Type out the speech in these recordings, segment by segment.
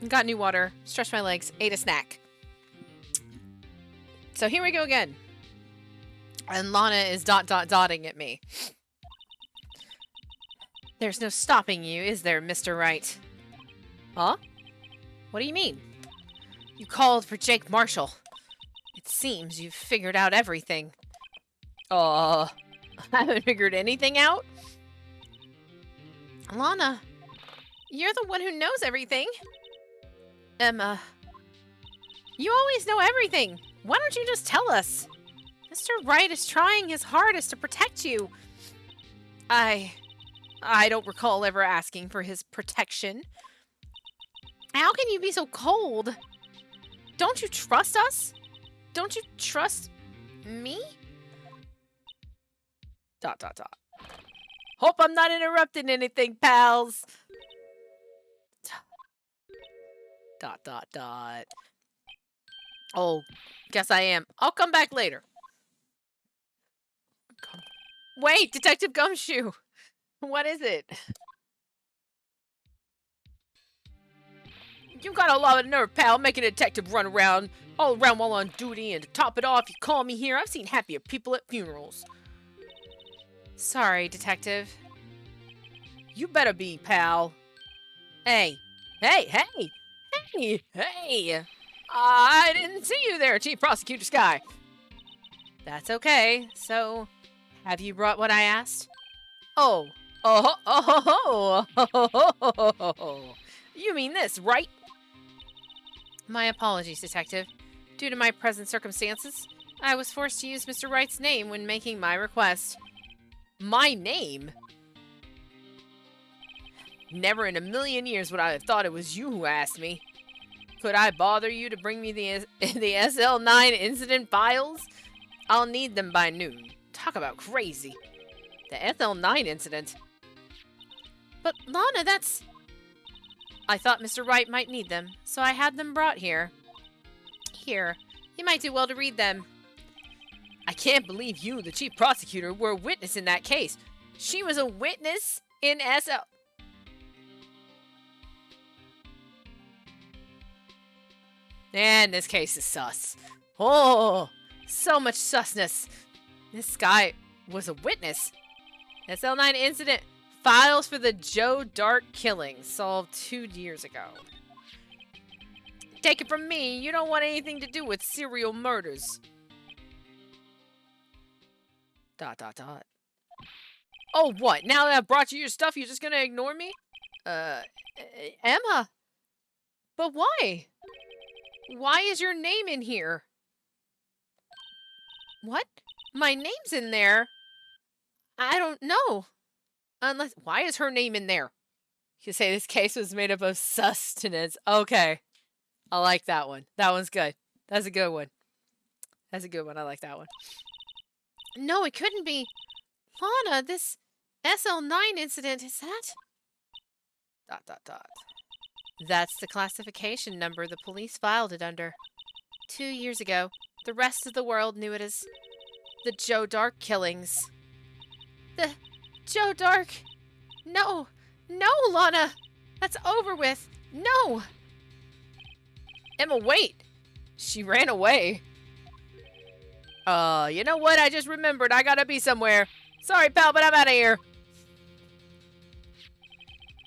Got new water, stretched my legs, ate a snack. So here we go again. And Lana is dotting at me. There's no stopping you, is there, Mr. Wright? Huh? What do you mean? You called for Jake Marshall. It seems you've figured out everything. I haven't figured anything out? Lana, you're the one who knows everything. Emma, you always know everything. Why don't you just tell us? Mr. Wright is trying his hardest to protect you. I don't recall ever asking for his protection. How can you be so cold? Don't you trust us? Don't you trust me? ... Hope I'm not interrupting anything, pals. ... Oh, guess I am. I'll come back later. Wait, Detective Gumshoe. What is it? You got a lot of nerve, pal, making a detective run around all around while on duty, and to top it off, you call me here. I've seen happier people at funerals. Sorry, Detective. You better be, pal. Hey. I didn't see you there, Chief Prosecutor Sky. That's okay. So, have you brought what I asked? Oh. You mean this, right? My apologies, Detective. Due to my present circumstances, I was forced to use Mr. Wright's name when making my request. My name? Never in a million years would I have thought it was you who asked me. Could I bother you to bring me the SL9 incident files? I'll need them by noon. Talk about crazy. The SL9 incident? But Lana, that's... I thought Mr. Wright might need them, so I had them brought here. Here, you might do well to read them. I can't believe you, the chief prosecutor, were a witness in that case. She was a witness in SL... And this case is sus. Oh, so much susness. This guy was a witness. SL9 incident. Files for the Joe Dark killing solved 2 years ago. Take it from me, you don't want anything to do with serial murders. ... Oh, what? Now that I've brought you your stuff, you're just gonna ignore me? Emma? But why? Why is your name in here? What? My name's in there? I don't know. Unless... Why is her name in there? You say this case was made up of sustenance. Okay. I like that one. That one's good. That's a good one. That's a good one. I like that one. No, it couldn't be. Lana, this SL9 incident, is that? ... That's the classification number the police filed it under. 2 years ago, the rest of the world knew it as the Joe Dark killings. The Joe Dark... No! No, Lana! That's over with! No! Emma, wait! She ran away. You know what? I just remembered. I gotta be somewhere. Sorry, pal, but I'm out of here.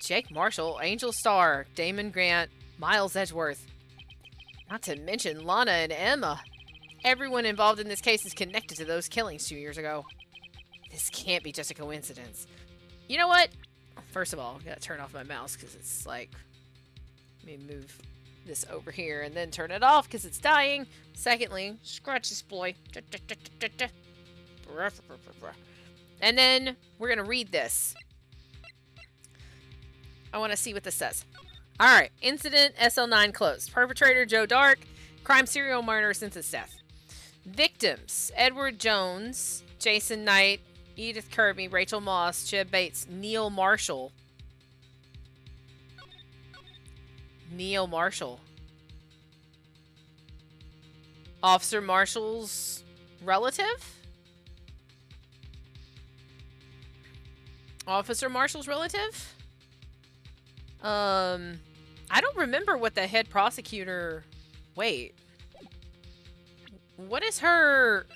Jake Marshall, Angel Starr, Damon Grant, Miles Edgeworth. Not to mention Lana and Emma. Everyone involved in this case is connected to those killings 2 years ago. This can't be just a coincidence. You know what? First of all, I gotta turn off my mouse because it's like... Let me move this over here and then turn it off because it's dying. Secondly, scratch this boy. And then we're gonna read this. I want to see what this says. Alright. Incident SL9 closed. Perpetrator Joe Dark. Crime serial murder since his death. Victims Edward Jones, Jason Knight, Edith Kirby, Rachel Moss, Chib Bates, Neil Marshall. Neil Marshall. Officer Marshall's relative? Officer Marshall's relative? I don't remember what the head prosecutor... Wait. What is her...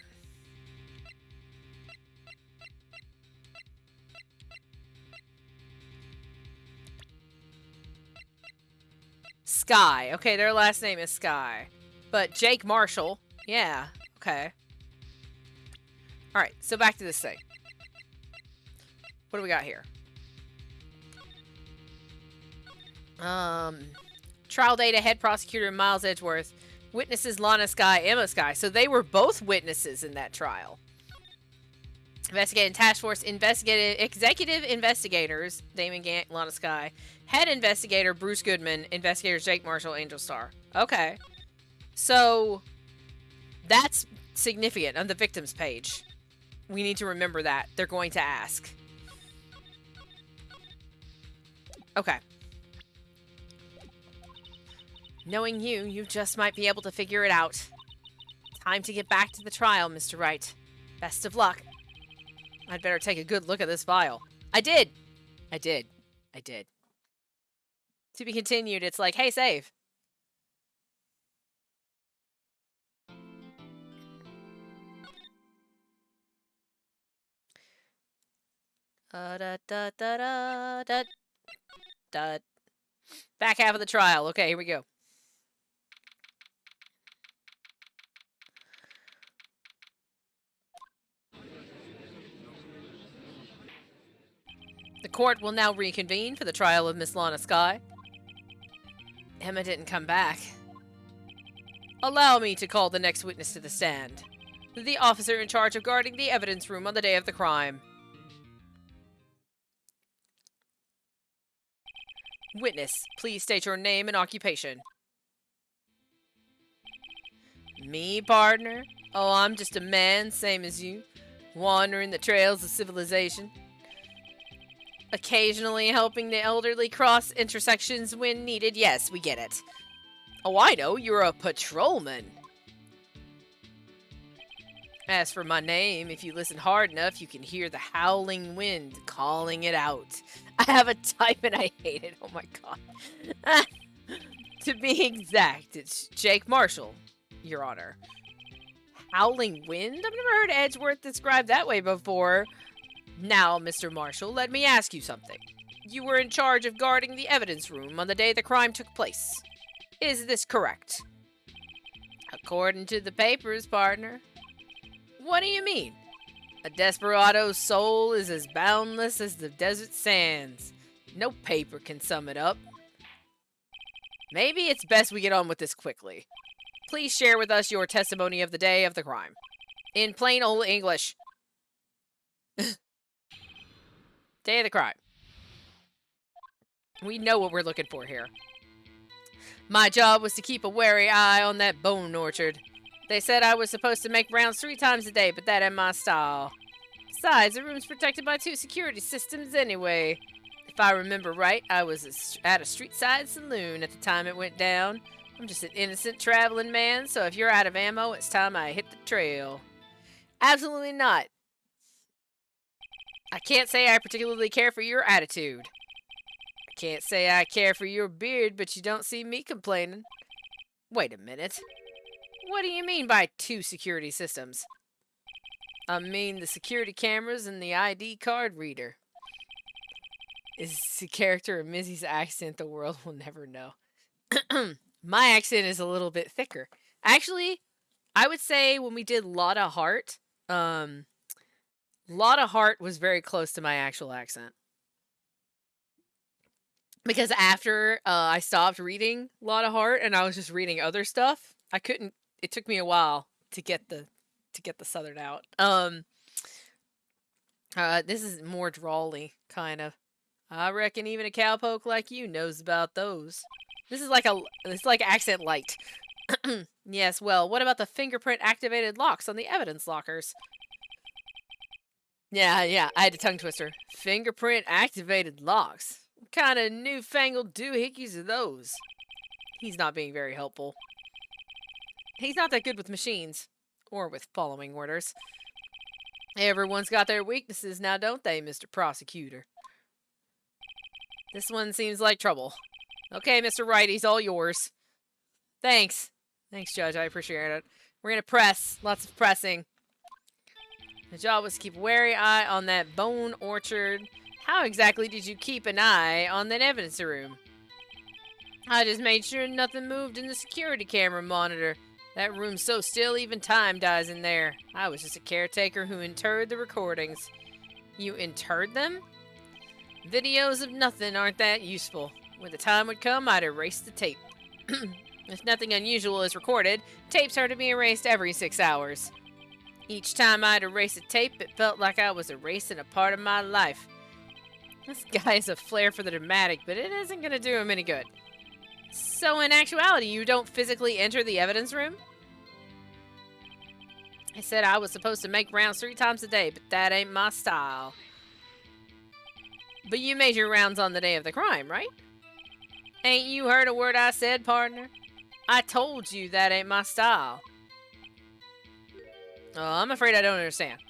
Sky. Okay, their last name is Sky. But Jake Marshall. Yeah. Okay. Alright, so back to this thing. What do we got here? Trial data, head prosecutor Miles Edgeworth. Witnesses Lana Sky, Emma Sky. So they were both witnesses in that trial. Investigating Task Force Executive Investigators, Damon Gant, Lana Sky. Head Investigator, Bruce Goodman. Investigators, Jake Marshall, Angel Star. Okay. So, that's significant on the victims page. We need to remember that. They're going to ask. Okay. Knowing you, you just might be able to figure it out. Time to get back to the trial, Mr. Wright. Best of luck. I'd better take a good look at this file. I did! I did. I did. To be continued, it's like, hey, save. Back half of the trial. Okay, here we go. The court will now reconvene for the trial of Miss Lana Sky. Emma didn't come back. Allow me to call the next witness to the stand. The officer in charge of guarding the evidence room on the day of the crime. Witness, please state your name and occupation. Me, partner? Oh, I'm just a man, same as you, wandering the trails of civilization. Occasionally helping the elderly cross intersections when needed. Yes, we get it. Oh, I know, you're a patrolman. As for my name, if you listen hard enough, you can hear the howling wind calling it out. I have a type and I hate it. Oh my god. To be exact, it's Jake Marshall, Your Honor. Howling wind? I've never heard Edgeworth described that way before. Now, Mr. Marshall, let me ask you something. You were in charge of guarding the evidence room on the day the crime took place. Is this correct? According to the papers, partner. What do you mean? A desperado's soul is as boundless as the desert sands. No paper can sum it up. Maybe it's best we get on with this quickly. Please share with us your testimony of the day of the crime. In plain old English. Day of the crime. We know what we're looking for here. My job was to keep a wary eye on that bone orchard. They said I was supposed to make rounds 3 times a day, but that ain't my style. Besides, the room's protected by 2 security systems anyway. If I remember right, I was at a street-side saloon at the time it went down. I'm just an innocent traveling man, so if you're out of ammo, it's time I hit the trail. Absolutely not. I can't say I particularly care for your attitude. I can't say I care for your beard, but you don't see me complaining. Wait a minute. What do you mean by 2 security systems? I mean the security cameras and the ID card reader. Is the character of Missy's accent the world will never know? My accent is a little bit thicker. Actually, I would say when we did Lotta Hart, Lotta Hart was very close to my actual accent. Because after I stopped reading Lotta Hart and I was just reading other stuff, I couldn't. It took me a while to get the Southern out. This is more drawly, kind of. I reckon even a cowpoke like you knows about those. This is like accent light. Yes, well, what about the fingerprint activated locks on the evidence lockers? Yeah, I had a tongue twister. Fingerprint activated locks. What kind of newfangled doohickeys are those? He's not being very helpful. He's not that good with machines. Or with following orders. Everyone's got their weaknesses now, don't they, Mr. Prosecutor? This one seems like trouble. Okay, Mr. Wright, he's all yours. Thanks. Thanks, Judge. I appreciate it. We're gonna press. Lots of pressing. The job was to keep a wary eye on that bone orchard. How exactly did you keep an eye on that evidence room? I just made sure nothing moved in the security camera monitor. That room's so still, even time dies in there. I was just a caretaker who interred the recordings. You interred them? Videos of nothing aren't that useful. When the time would come, I'd erase the tape. If nothing unusual is recorded, tapes are to be erased every 6 hours. Each time I'd erase a tape, it felt like I was erasing a part of my life. This guy has a flair for the dramatic, but it isn't going to do him any good. So in actuality, you don't physically enter the evidence room? I said I was supposed to make rounds 3 times a day, but that ain't my style. But you made your rounds on the day of the crime, right? Ain't you heard a word I said, partner? I told you that ain't my style. Oh, I'm afraid I don't understand.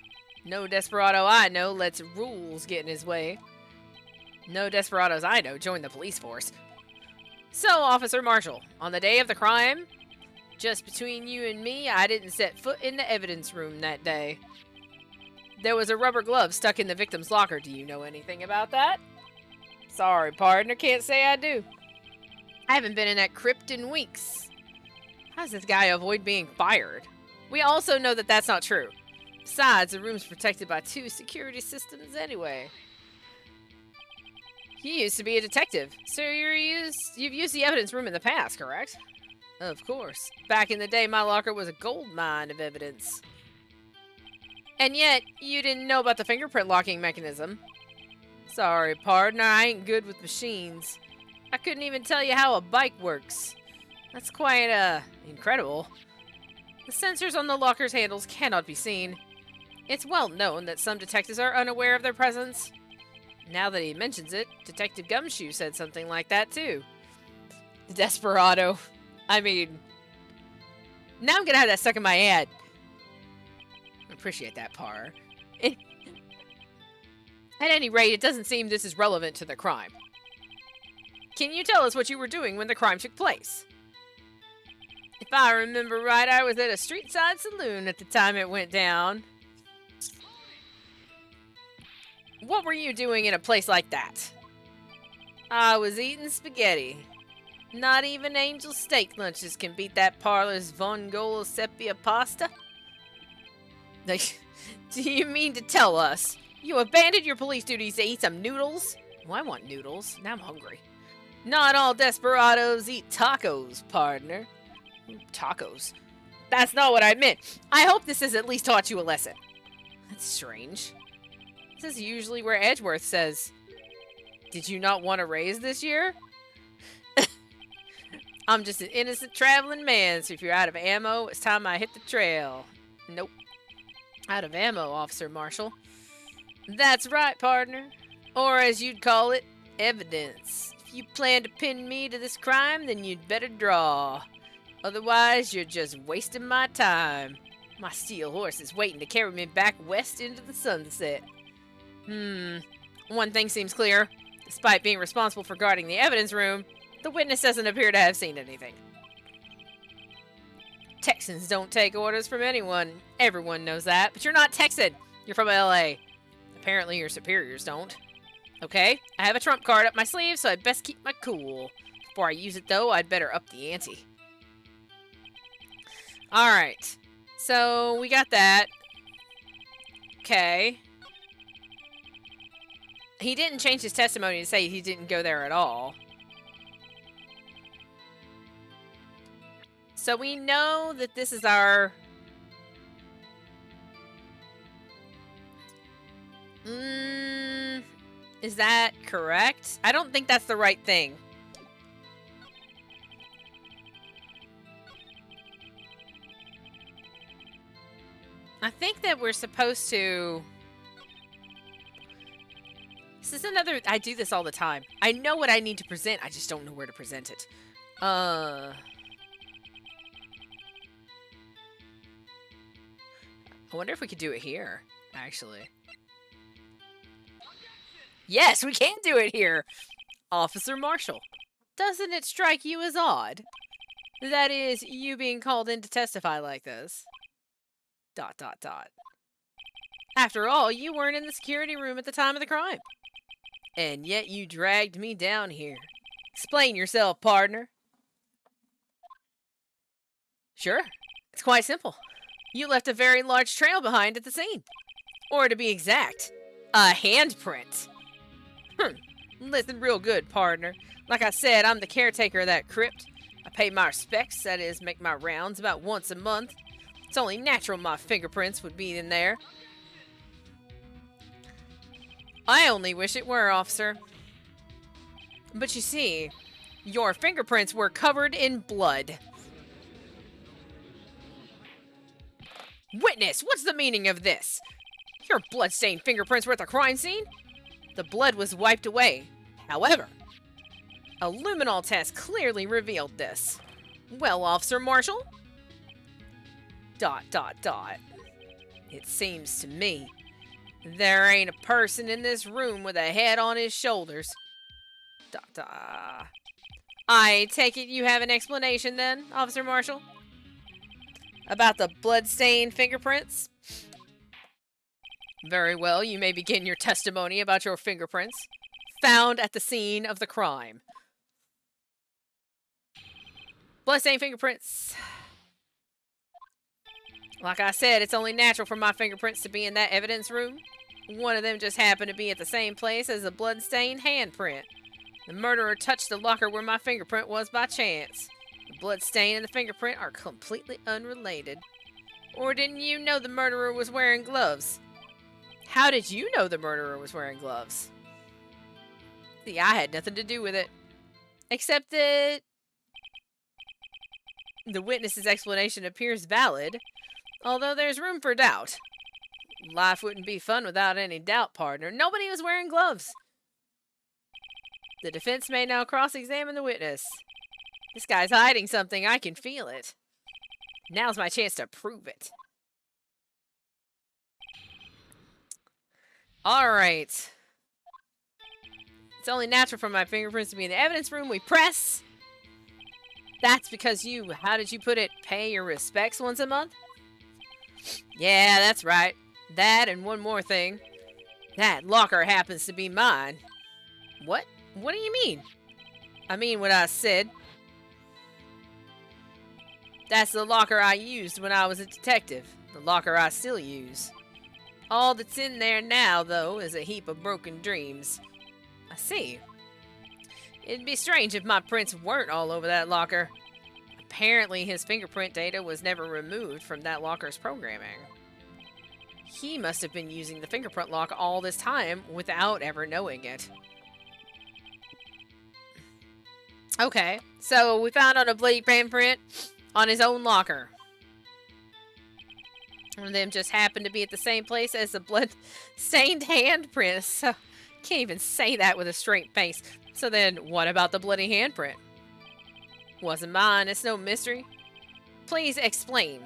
No desperado I know lets rules get in his way. No desperados I know join the police force. So, Officer Marshall, on the day of the crime, just between you and me, I didn't set foot in the evidence room that day. There was a rubber glove stuck in the victim's locker. Do you know anything about that? Sorry, partner, can't say I do. I haven't been in that crypt in weeks. How does this guy avoid being fired? We also know that that's not true. Besides, the room's protected by 2 security systems anyway. You used to be a detective, so you've used the evidence room in the past, correct? Of course. Back in the day, my locker was a gold mine of evidence. And yet, you didn't know about the fingerprint locking mechanism. Sorry, partner, I ain't good with machines. I couldn't even tell you how a bike works. That's quite, incredible. The sensors on the locker's handles cannot be seen. It's well known that some detectives are unaware of their presence. Now that he mentions it, Detective Gumshoe said something like that, too. Desperado. I mean, now I'm gonna have that stuck in my head. I appreciate that, Par. At any rate, it doesn't seem this is relevant to the crime. Can you tell us what you were doing when the crime took place? If I remember right, I was at a street-side saloon at the time it went down. What were you doing in a place like that? I was eating spaghetti. Not even Angel steak lunches can beat that parlor's Vongolo sepia pasta. Do you mean to tell us you abandoned your police duties to eat some noodles? Well, I want noodles. Now I'm hungry. Not all desperados eat tacos, partner. Tacos? That's not what I meant. I hope this has at least taught you a lesson. That's strange. This is usually where Edgeworth says, "Did you not want a raise this year?" I'm just an innocent traveling man, so if you're out of ammo, it's time I hit the trail. Nope. Out of ammo, Officer Marshall. That's right, partner. Or as you'd call it, evidence. If you plan to pin me to this crime, then you'd better draw. Otherwise, you're just wasting my time. My steel horse is waiting to carry me back west into the sunset. One thing seems clear. Despite being responsible for guarding the evidence room, the witness doesn't appear to have seen anything. Texans don't take orders from anyone. Everyone knows that. But you're not Texan. You're from LA. Apparently your superiors don't. Okay, I have a trump card up my sleeve, so I'd best keep my cool. Before I use it, though, I'd better up the ante. Alright. So, we got that. Okay. He didn't change his testimony to say he didn't go there at all. So we know that this is our... is that correct? I don't think that's the right thing. I think that we're supposed to... This is another... I do this all the time. I know what I need to present. I just don't know where to present it. I wonder if we could do it here, actually. Yes, we can do it here! Officer Marshall. Doesn't it strike you as odd? That is, you being called in to testify like this. ... After all, you weren't in the security room at the time of the crime. And yet you dragged me down here. Explain yourself, partner. Sure. It's quite simple. You left a very large trail behind at the scene. Or to be exact, a handprint. Listen real good, partner. Like I said, I'm the caretaker of that crypt. I pay my respects, that is, make my rounds about once a month. It's only natural my fingerprints would be in there. I only wish it were, officer. But you see, your fingerprints were covered in blood. Witness, what's the meaning of this? Your blood-stained fingerprints were at the crime scene? The blood was wiped away. However, a luminol test clearly revealed this. Well, Officer Marshall? ... It seems to me there ain't a person in this room with a head on his shoulders. ... I take it you have an explanation then, Officer Marshall? About the blood-stained fingerprints? Very well, you may begin your testimony about your fingerprints found at the scene of the crime. Bloodstained fingerprints. Like I said, it's only natural for my fingerprints to be in that evidence room. One of them just happened to be at the same place as the bloodstained handprint. The murderer touched the locker where my fingerprint was by chance. The bloodstain and the fingerprint are completely unrelated. Or didn't you know the murderer was wearing gloves? How did you know the murderer was wearing gloves? See, I had nothing to do with it. Except that the witness's explanation appears valid, although there's room for doubt. Life wouldn't be fun without any doubt, partner. Nobody was wearing gloves. The defense may now cross-examine the witness. This guy's hiding something. I can feel it. Now's my chance to prove it. Alright. It's only natural for my fingerprints to be in the evidence room. We press. That's because you, how did you put it, pay your respects once a month? Yeah, that's right. That and one more thing. That locker happens to be mine. What? What do you mean? I mean what I said. That's the locker I used when I was a detective. The locker I still use. All that's in there now, though, is a heap of broken dreams. I see. It'd be strange if my prints weren't all over that locker. Apparently, his fingerprint data was never removed from that locker's programming. He must have been using the fingerprint lock all this time without ever knowing it. Okay, so we found on a bloody handprint on his own locker. One of them just happened to be at the same place as the blood-stained handprint. So, can't even say that with a straight face. So then, what about the bloody handprint? Wasn't mine, it's no mystery. Please explain.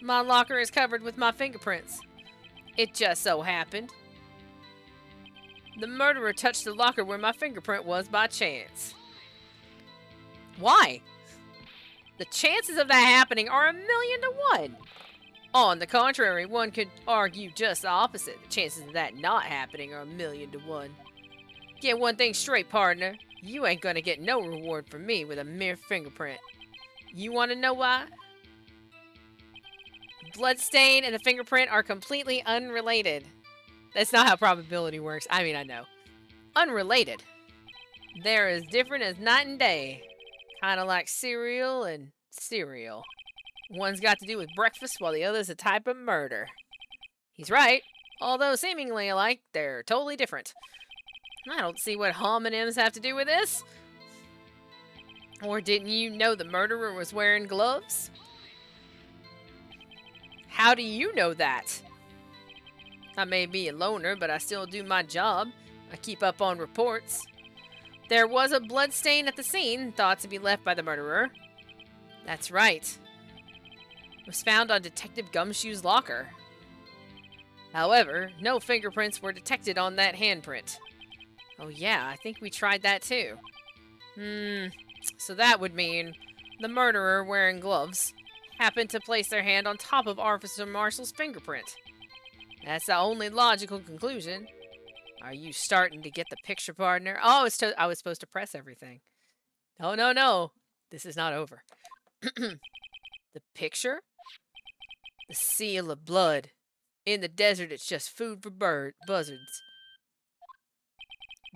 My locker is covered with my fingerprints. It just so happened. The murderer touched the locker where my fingerprint was by chance. Why? The chances of that happening are 1,000,000 to 1. On the contrary, one could argue just the opposite. The chances of that not happening are 1,000,000 to 1. Get one thing straight, partner. You ain't gonna get no reward from me with a mere fingerprint. You wanna know why? Bloodstain and the fingerprint are completely unrelated. That's not how probability works. I mean, I know. Unrelated. They're as different as night and day. Kinda like cereal and cereal. One's got to do with breakfast while the other's a type of murder. He's right. Although seemingly alike, they're totally different. I don't see what homonyms have to do with this. Or didn't you know the murderer was wearing gloves? How do you know that? I may be a loner, but I still do my job. I keep up on reports. There was a blood stain at the scene, thought to be left by the murderer. That's right. It was found on Detective Gumshoe's locker. However, no fingerprints were detected on that handprint. Oh yeah, I think we tried that too. So that would mean the murderer wearing gloves happened to place their hand on top of Officer Marshall's fingerprint. That's the only logical conclusion. Are you starting to get the picture, partner? Oh, I was supposed to press everything. Oh, no, no. This is not over. The picture? The seal of blood. In the desert, it's just food for buzzards.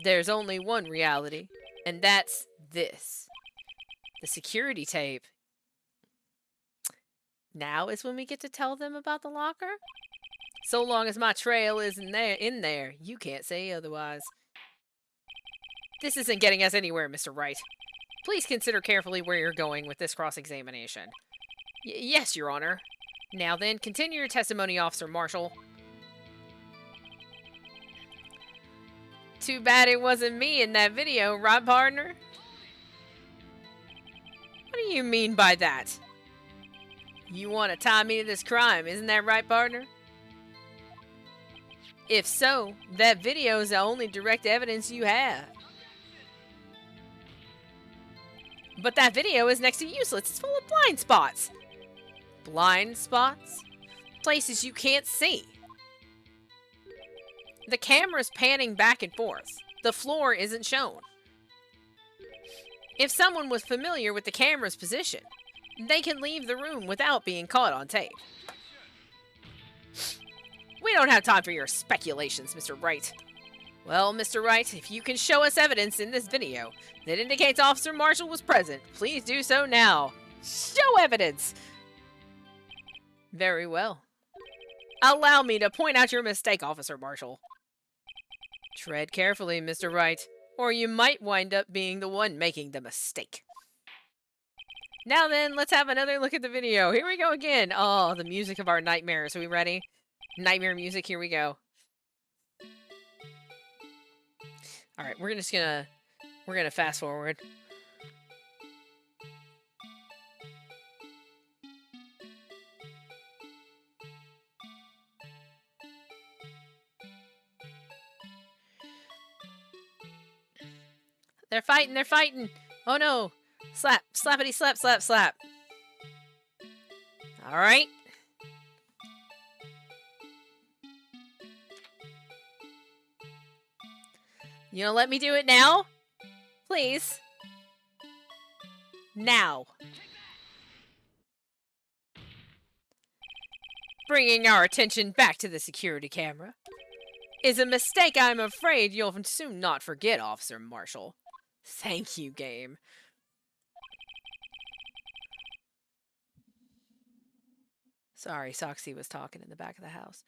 There's only one reality, and that's this. The security tape. Now is when we get to tell them about the locker? So long as my trail isn't in there, you can't say otherwise. This isn't getting us anywhere, Mr. Wright. Please consider carefully where you're going with this cross-examination. Yes, Your Honor. Now then, continue your testimony, Officer Marshall. Too bad it wasn't me in that video, right, partner? What do you mean by that? You want to tie me to this crime, isn't that right, partner? If so, that video is the only direct evidence you have. But that video is next to useless. It's full of blind spots. Blind spots? Places you can't see. The camera's panning back and forth. The floor isn't shown. If someone was familiar with the camera's position, they can leave the room without being caught on tape. We don't have time for your speculations, Mr. Wright. Well, Mr. Wright, if you can show us evidence in this video that indicates Officer Marshall was present, please do so now. Show evidence! Very well. Allow me to point out your mistake, Officer Marshall. Tread carefully, Mr. Wright, or you might wind up being the one making the mistake. Now then, let's have another look at the video. Here we go again. Oh, the music of our nightmares. Are we ready? Nightmare music, here we go. Alright, we're gonna fast forward. They're fighting, they're fighting! Oh no! Slap, slappity slap, slap, slap. Alright. You gonna let me do it now? Please. Now. Bringing our attention back to the security camera is a mistake I'm afraid you'll soon not forget, Officer Marshall. Thank you, game. Sorry, Soxy was talking in the back of the house.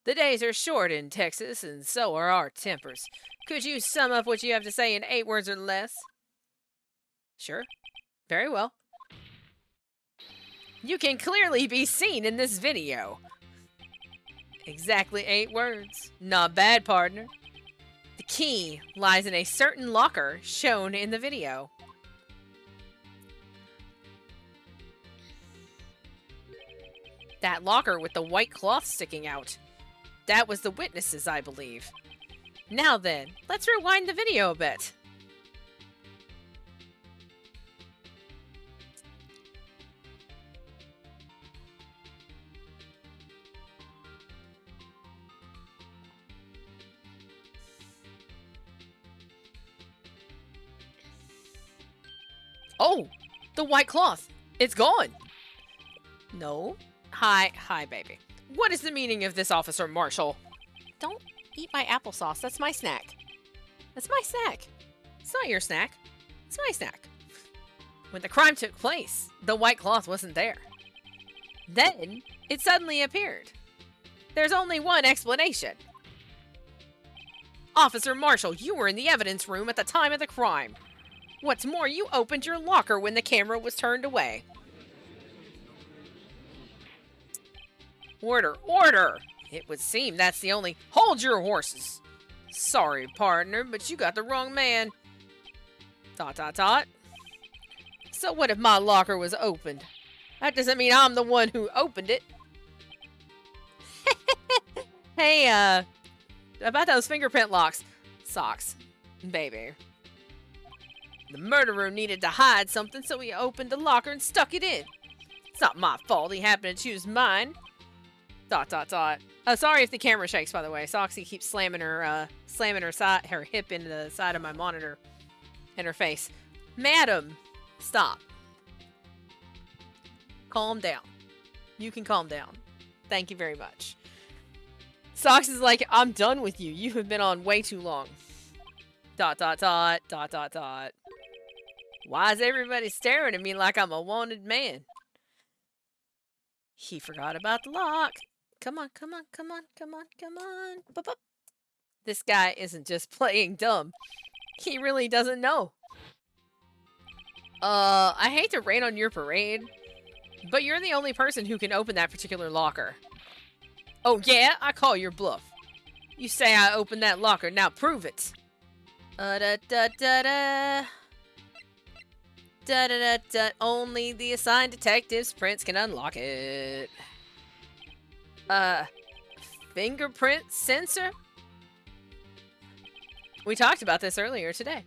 The days are short in Texas, and so are our tempers. Could you sum up what you have to say in 8 words or less? Sure. Very well. You can clearly be seen in this video. Exactly 8 words. Not bad, partner. The key lies in a certain locker shown in the video. That locker with the white cloth sticking out. That was the witnesses, I believe. Now then, let's rewind the video a bit. Oh, the white cloth. It's gone. No. Hi, baby. What is the meaning of this, Officer Marshall? Don't eat my applesauce. That's my snack. That's my snack. It's not your snack. It's my snack. When the crime took place, the white cloth wasn't there. Then, it suddenly appeared. There's only one explanation. Officer Marshall, you were in the evidence room at the time of the crime. What's more, you opened your locker when the camera was turned away. Order, order! It would seem that's the only— Hold your horses! Sorry, partner, but you got the wrong man. Dot, dot, dot. So what if my locker was opened? That doesn't mean I'm the one who opened it. Hey, about those fingerprint socks, baby. The murderer needed to hide something, so he opened the locker and stuck it in. It's not my fault he happened to choose mine. ... Oh, sorry if the camera shakes, by the way. Soxy keeps slamming her hip into the side of my monitor and her face. Madam, stop. Calm down. You can calm down. Thank you very much. Sox is like, I'm done with you. You have been on way too long. ... Why is everybody staring at me like I'm a wanted man? He forgot about the lock. Come on. Bup, bup. This guy isn't just playing dumb. He really doesn't know. I hate to rain on your parade, but you're the only person who can open that particular locker. Oh yeah? I call your bluff. You say I opened that locker, now prove it. Only the assigned detective's prints can unlock it. Fingerprint sensor? We talked about this earlier today.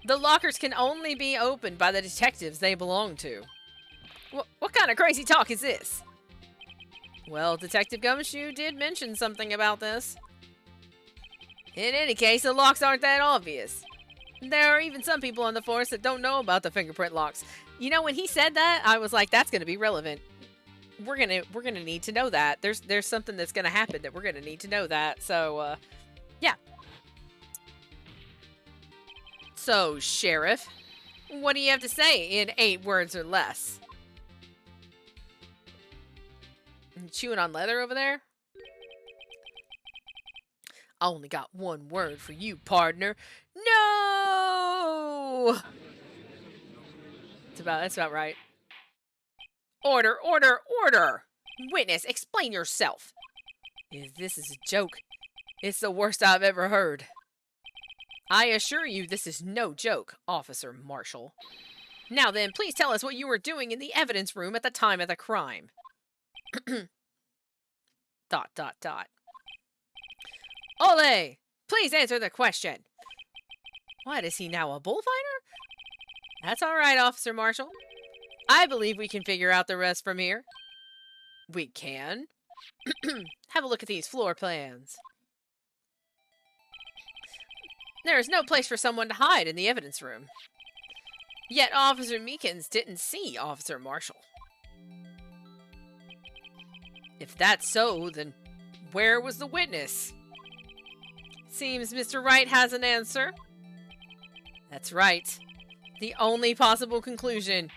The lockers can only be opened by the detectives they belong to. What kind of crazy talk is this? Well, Detective Gumshoe did mention something about this. In any case, the locks aren't that obvious. There are even some people on the force that don't know about the fingerprint locks. You know, when he said that, I was like, that's going to be relevant. We're gonna need to know that. There's something that's gonna happen that we're gonna need to know that. So, yeah. So, Sheriff, what do you have to say in 8 words or less? You chewing on leather over there? I only got 1 word for you, partner. No! That's about right. Order! Witness, explain yourself. If this is a joke, it's the worst I've ever heard. I assure you this is no joke, Officer Marshall. Now then, please tell us what you were doing in the evidence room at the time of the crime. ... Ole! Please answer the question. What, is he now a bullfighter? That's alright, Officer Marshall. I believe we can figure out the rest from here. We can? Have a look at these floor plans. There is no place for someone to hide in the evidence room. Yet Officer Meekins didn't see Officer Marshall. If that's so, then where was the witness? Seems Mr. Wright has an answer. That's right. The only possible conclusion.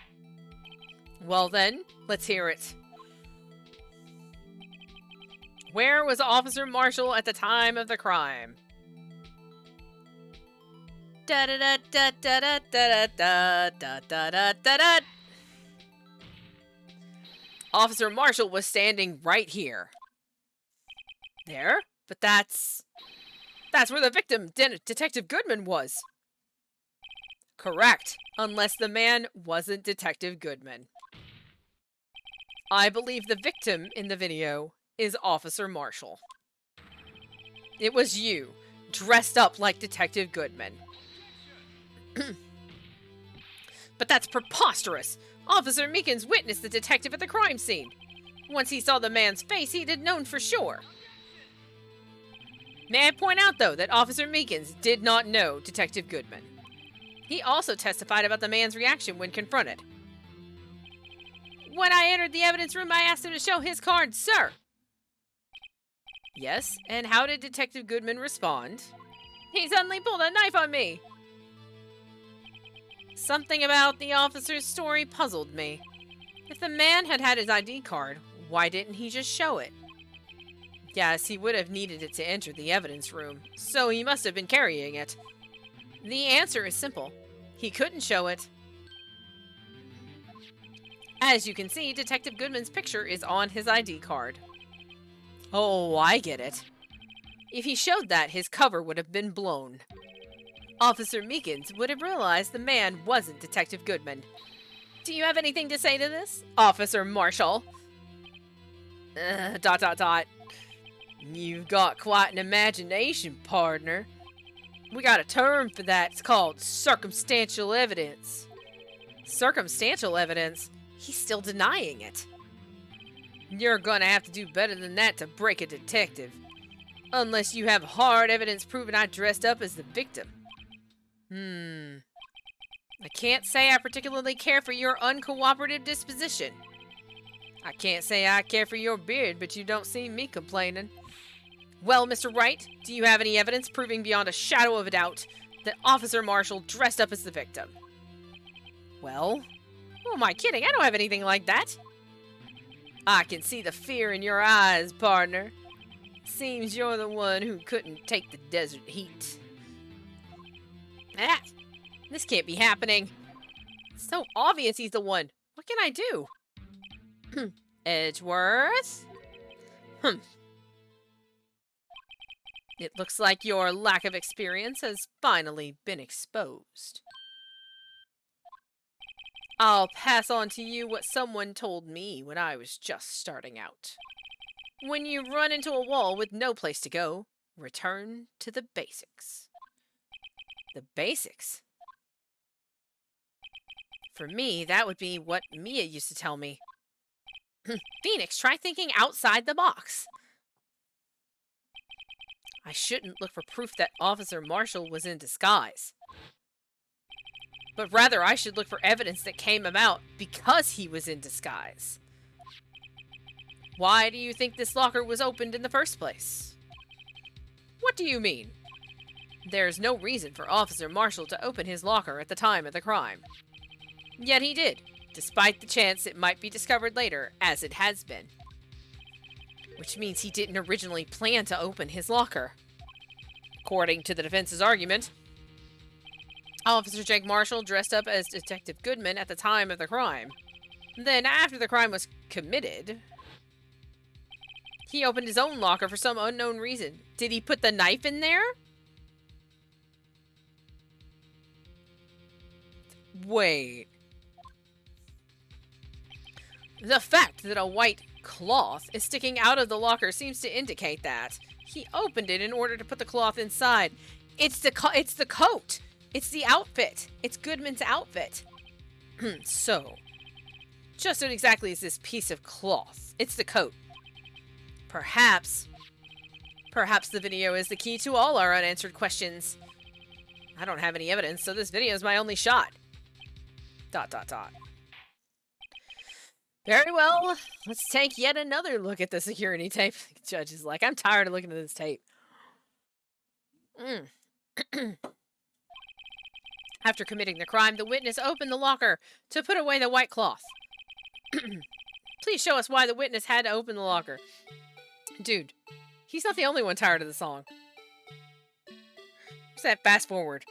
Well then, let's hear it. Where was Officer Marshall at the time of the crime? Officer Marshall was standing right here. There? But that's where the victim, Detective Goodman, was. Correct, unless the man wasn't Detective Goodman. I believe the victim in the video is Officer Marshall. It was you, dressed up like Detective Goodman. But that's preposterous! Officer Meekins witnessed the detective at the crime scene. Once he saw the man's face, he'd have known for sure. May I point out, though, that Officer Meekins did not know Detective Goodman. He also testified about the man's reaction when confronted. When I entered the evidence room, I asked him to show his card, sir. Yes, and how did Detective Goodman respond? He suddenly pulled a knife on me. Something about the officer's story puzzled me. If the man had had his ID card, why didn't he just show it? Yes, he would have needed it to enter the evidence room, so he must have been carrying it. The answer is simple. He couldn't show it. As you can see, Detective Goodman's picture is on his ID card. Oh, I get it. If he showed that, his cover would have been blown. Officer Meekins would have realized the man wasn't Detective Goodman. Do you have anything to say to this, Officer Marshall? ... You've got quite an imagination, partner. We got a term for that. It's called circumstantial evidence. Circumstantial evidence? He's still denying it. You're gonna have to do better than that to break a detective. Unless you have hard evidence proving I dressed up as the victim. I can't say I particularly care for your uncooperative disposition. I can't say I care for your beard, but you don't see me complaining. Well, Mr. Wright, do you have any evidence proving beyond a shadow of a doubt that Officer Marshall dressed up as the victim? Well, who am I kidding? I don't have anything like that. I can see the fear in your eyes, partner. Seems you're the one who couldn't take the desert heat. Ah, this can't be happening. It's so obvious he's the one. What can I do? Edgeworth? It looks like your lack of experience has finally been exposed. I'll pass on to you what someone told me when I was just starting out. When you run into a wall with no place to go, return to the basics. The basics? For me, that would be what Mia used to tell me. Phoenix, try thinking outside the box. I shouldn't look for proof that Officer Marshall was in disguise. But rather, I should look for evidence that came about because he was in disguise. Why do you think this locker was opened in the first place? What do you mean? There's no reason for Officer Marshall to open his locker at the time of the crime. Yet he did, despite the chance it might be discovered later, as it has been. Which means he didn't originally plan to open his locker. According to the defense's argument, Officer Jake Marshall dressed up as Detective Goodman at the time of the crime. Then, after the crime was committed, he opened his own locker for some unknown reason. Did he put the knife in there? Wait. The fact that a white cloth is sticking out of the locker seems to indicate that he opened it in order to put the cloth inside. It's the coat. It's the outfit. It's Goodman's outfit. So, just what exactly is this piece of cloth? It's the coat. Perhaps the video is the key to all our unanswered questions. I don't have any evidence, so this video is my only shot. ... Very well, let's take yet another look at the security tape. The judge is like, I'm tired of looking at this tape. After committing the crime, the witness opened the locker to put away the white cloth. Please show us why the witness had to open the locker. Dude, he's not the only one tired of the song. What's that fast forward?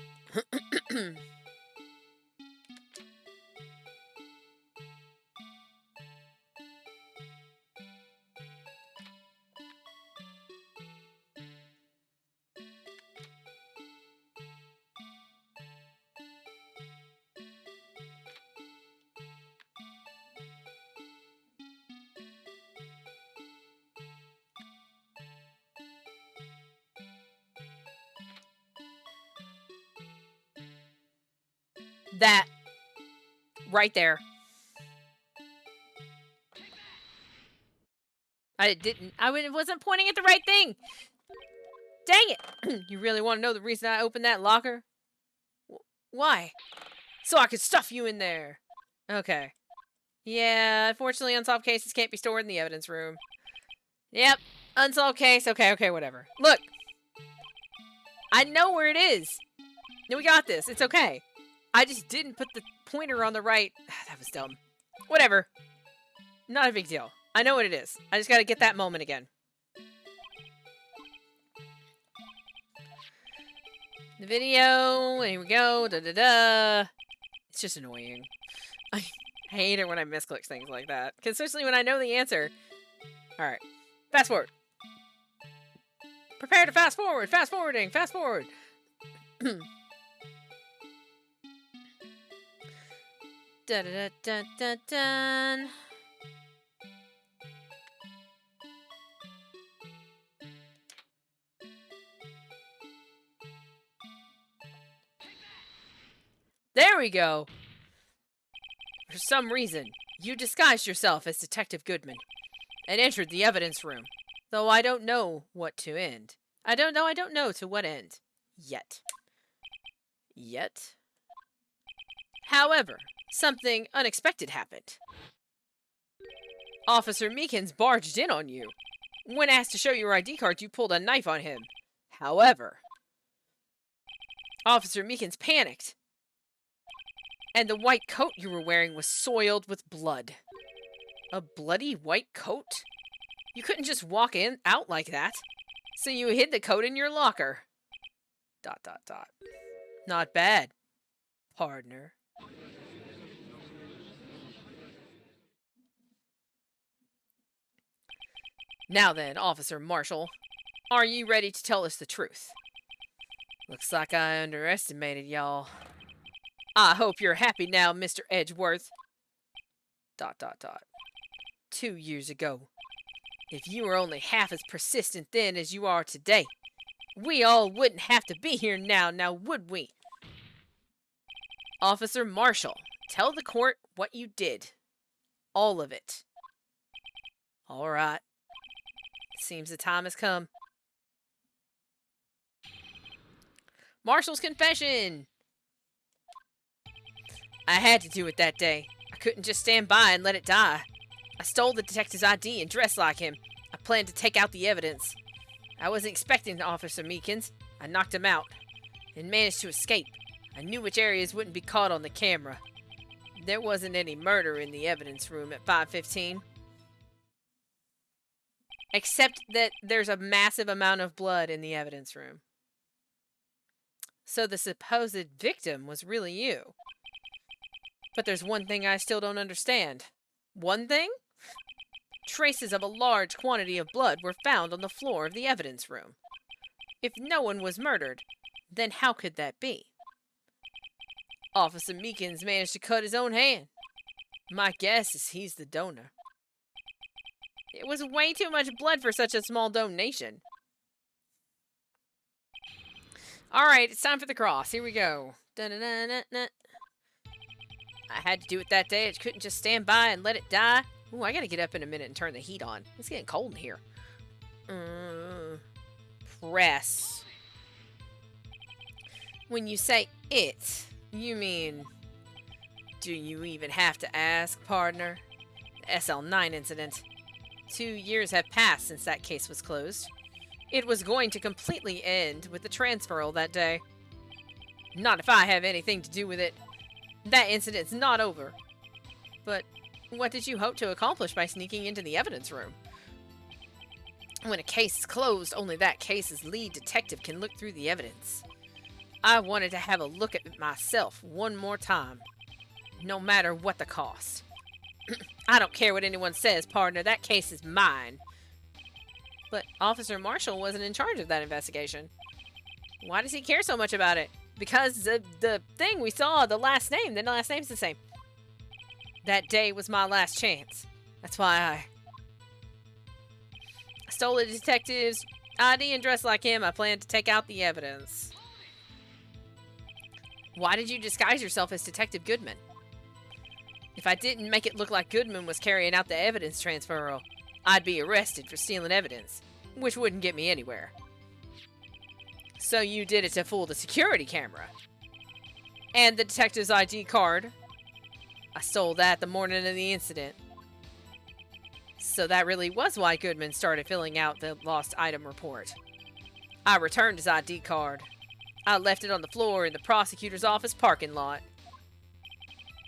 That. Right there. I wasn't pointing at the right thing. Dang it. You really want to know the reason I opened that locker? Why? So I could stuff you in there. Okay. Yeah, unfortunately unsolved cases can't be stored in the evidence room. Yep. Unsolved case. Okay, whatever. Look. I know where it is. No, we got this. It's okay. I just didn't put the pointer on the right. That was dumb. Whatever. Not a big deal. I know what it is. I just gotta get that moment again. The video. Here we go. It's just annoying. I hate it when I misclick things like that. Especially when I know the answer. Alright. Fast forward. Prepare to fast forward. Fast forwarding. Fast forward. Dun. we go. For some reason, you disguised yourself as Detective Goodman and entered the evidence room, though I don't know what to end. I don't know to what end. Yet. However, something unexpected happened. Officer Meekins barged in on you. When asked to show your ID card, you pulled a knife on him. However, Officer Meekins panicked, and the white coat you were wearing was soiled with blood. A bloody white coat? You couldn't just walk out like that. So you hid the coat in your locker. ... Not bad, partner. Now then, Officer Marshall, are you ready to tell us the truth? Looks like I underestimated y'all. I hope you're happy now, Mr. Edgeworth. ... 2 years ago. If you were only half as persistent then as you are today, we all wouldn't have to be here now would we? Officer Marshall, tell the court what you did. All of it. All right. Seems the time has come. Marshall's confession. I had to do it that day. I couldn't just stand by and let it die. I stole the detective's ID and dressed like him. I planned to take out the evidence. I wasn't expecting Officer Meekins. I knocked him out and managed to escape. I knew which areas wouldn't be caught on the camera. There wasn't any murder in the evidence room at 5:15. Except that there's a massive amount of blood in the evidence room. So the supposed victim was really you. But there's one thing I still don't understand. One thing? Traces of a large quantity of blood were found on the floor of the evidence room. If no one was murdered, then how could that be? Officer Meekins managed to cut his own hand. My guess is he's the donor. It was way too much blood for such a small donation. Alright, it's time for the cross. Here we go. Da-na-na-na-na. I had to do it that day. I couldn't just stand by and let it die. Ooh, I gotta get up in a minute and turn the heat on. It's getting cold in here. Press. When you say it, you mean... Do you even have to ask, partner? The SL9 incident. 2 years have passed since that case was closed. It was going to completely end with the transferal that day. Not if I have anything to do with it. That incident's not over. But what did you hope to accomplish by sneaking into the evidence room? When a case is closed, only that case's lead detective can look through the evidence. I wanted to have a look at it myself one more time, no matter what the cost. I don't care what anyone says, partner. That case is mine. But Officer Marshall wasn't in charge of that investigation. Why does he care so much about it? Because the thing we saw, the last name's the same. That day was my last chance. That's why I stole the detective's ID and dressed like him. I planned to take out the evidence. Why did you disguise yourself as Detective Goodman? If I didn't make it look like Goodman was carrying out the evidence transferal, I'd be arrested for stealing evidence, which wouldn't get me anywhere. So you did it to fool the security camera. And the detective's ID card. I stole that the morning of the incident. So that really was why Goodman started filling out the lost item report. I returned his ID card. I left it on the floor in the prosecutor's office parking lot.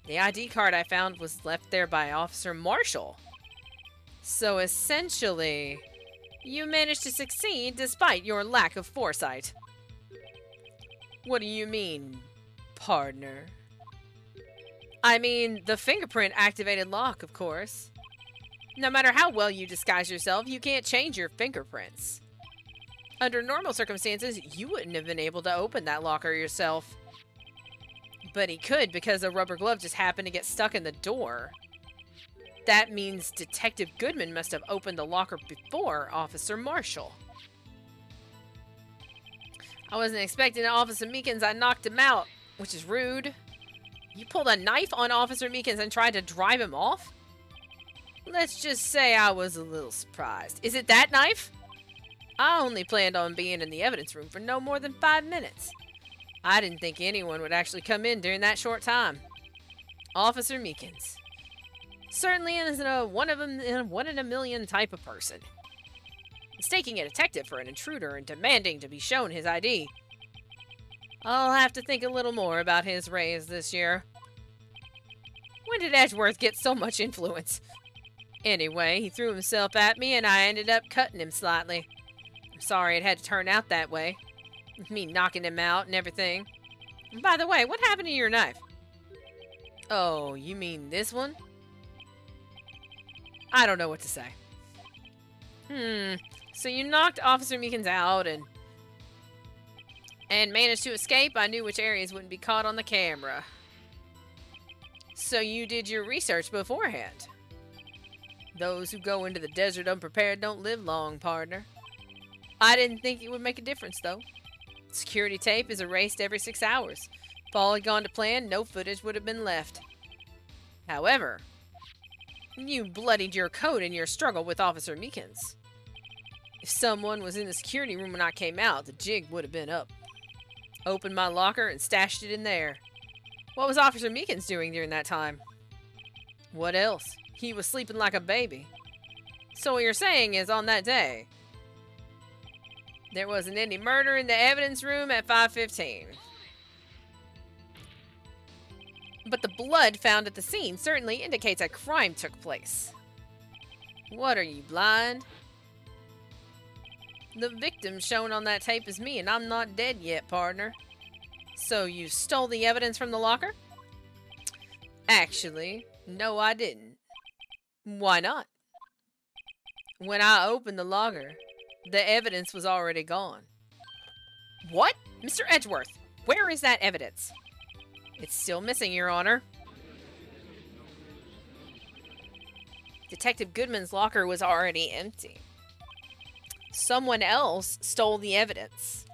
The ID card I found was left there by Officer Marshall. So essentially, you managed to succeed despite your lack of foresight. What do you mean, partner? I mean, the fingerprint activated lock, of course. No matter how well you disguise yourself, you can't change your fingerprints. Under normal circumstances, you wouldn't have been able to open that locker yourself. But he could because a rubber glove just happened to get stuck in the door. That means Detective Goodman must have opened the locker before Officer Marshall. I wasn't expecting Officer Meekins. I knocked him out, which is rude. You pulled a knife on Officer Meekins and tried to drive him off? Let's just say I was a little surprised. Is it that knife? I only planned on being in the evidence room for no more than 5 minutes. I didn't think anyone would actually come in during that short time. Officer Meekins. Certainly isn't a one in a million type of person. Mistaking a detective for an intruder and demanding to be shown his ID. I'll have to think a little more about his raise this year. When did Edgeworth get so much influence? Anyway, he threw himself at me and I ended up cutting him slightly. I'm sorry it had to turn out that way. With me knocking him out and everything. And by the way, what happened to your knife? Oh, you mean this one? I don't know what to say. So you knocked Officer Meekins out and managed to escape. I knew which areas wouldn't be caught on the camera. So you did your research beforehand. Those who go into the desert unprepared don't live long, partner. I didn't think it would make a difference, though. Security tape is erased every 6 hours. If all had gone to plan, no footage would have been left. However, you bloodied your coat in your struggle with Officer Meekins. If someone was in the security room when I came out, the jig would have been up. Opened my locker and stashed it in there. What was Officer Meekins doing during that time? What else? He was sleeping like a baby. So what you're saying is on that day, there wasn't any murder in the evidence room at 5:15. But the blood found at the scene certainly indicates a crime took place. What are you, blind? The victim shown on that tape is me, and I'm not dead yet, partner. So you stole the evidence from the locker? Actually, no, I didn't. Why not? When I opened the locker, the evidence was already gone. What? Mr. Edgeworth, where is that evidence? It's still missing, Your Honor. Detective Goodman's locker was already empty. Someone else stole the evidence.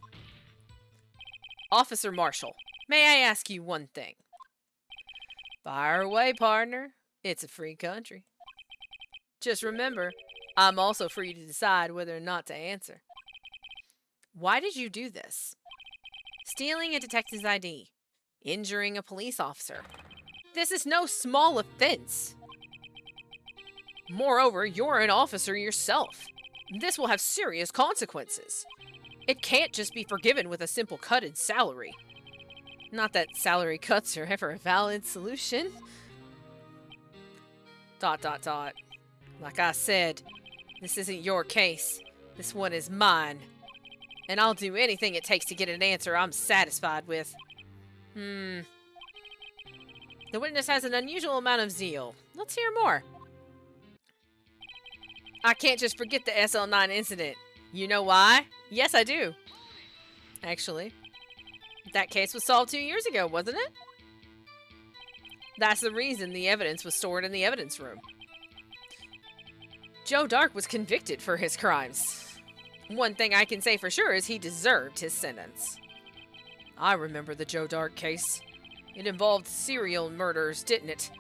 Officer Marshall, may I ask you one thing? Fire away, partner. It's a free country. Just remember, I'm also free to decide whether or not to answer. Why did you do this? Stealing a detective's ID. Injuring a police officer. This is no small offense. Moreover, you're an officer yourself. This will have serious consequences. It can't just be forgiven with a simple cut in salary. Not that salary cuts are ever a valid solution. ... Like I said, this isn't your case. This one is mine. And I'll do anything it takes to get an answer I'm satisfied with. The witness has an unusual amount of zeal. Let's hear more. I can't just forget the SL9 incident. You know why? Yes, I do. Actually, that case was solved 2 years ago, wasn't it? That's the reason the evidence was stored in the evidence room. Joe Dark was convicted for his crimes. One thing I can say for sure is he deserved his sentence. I remember the Joe Dark case. It involved serial murders, didn't it?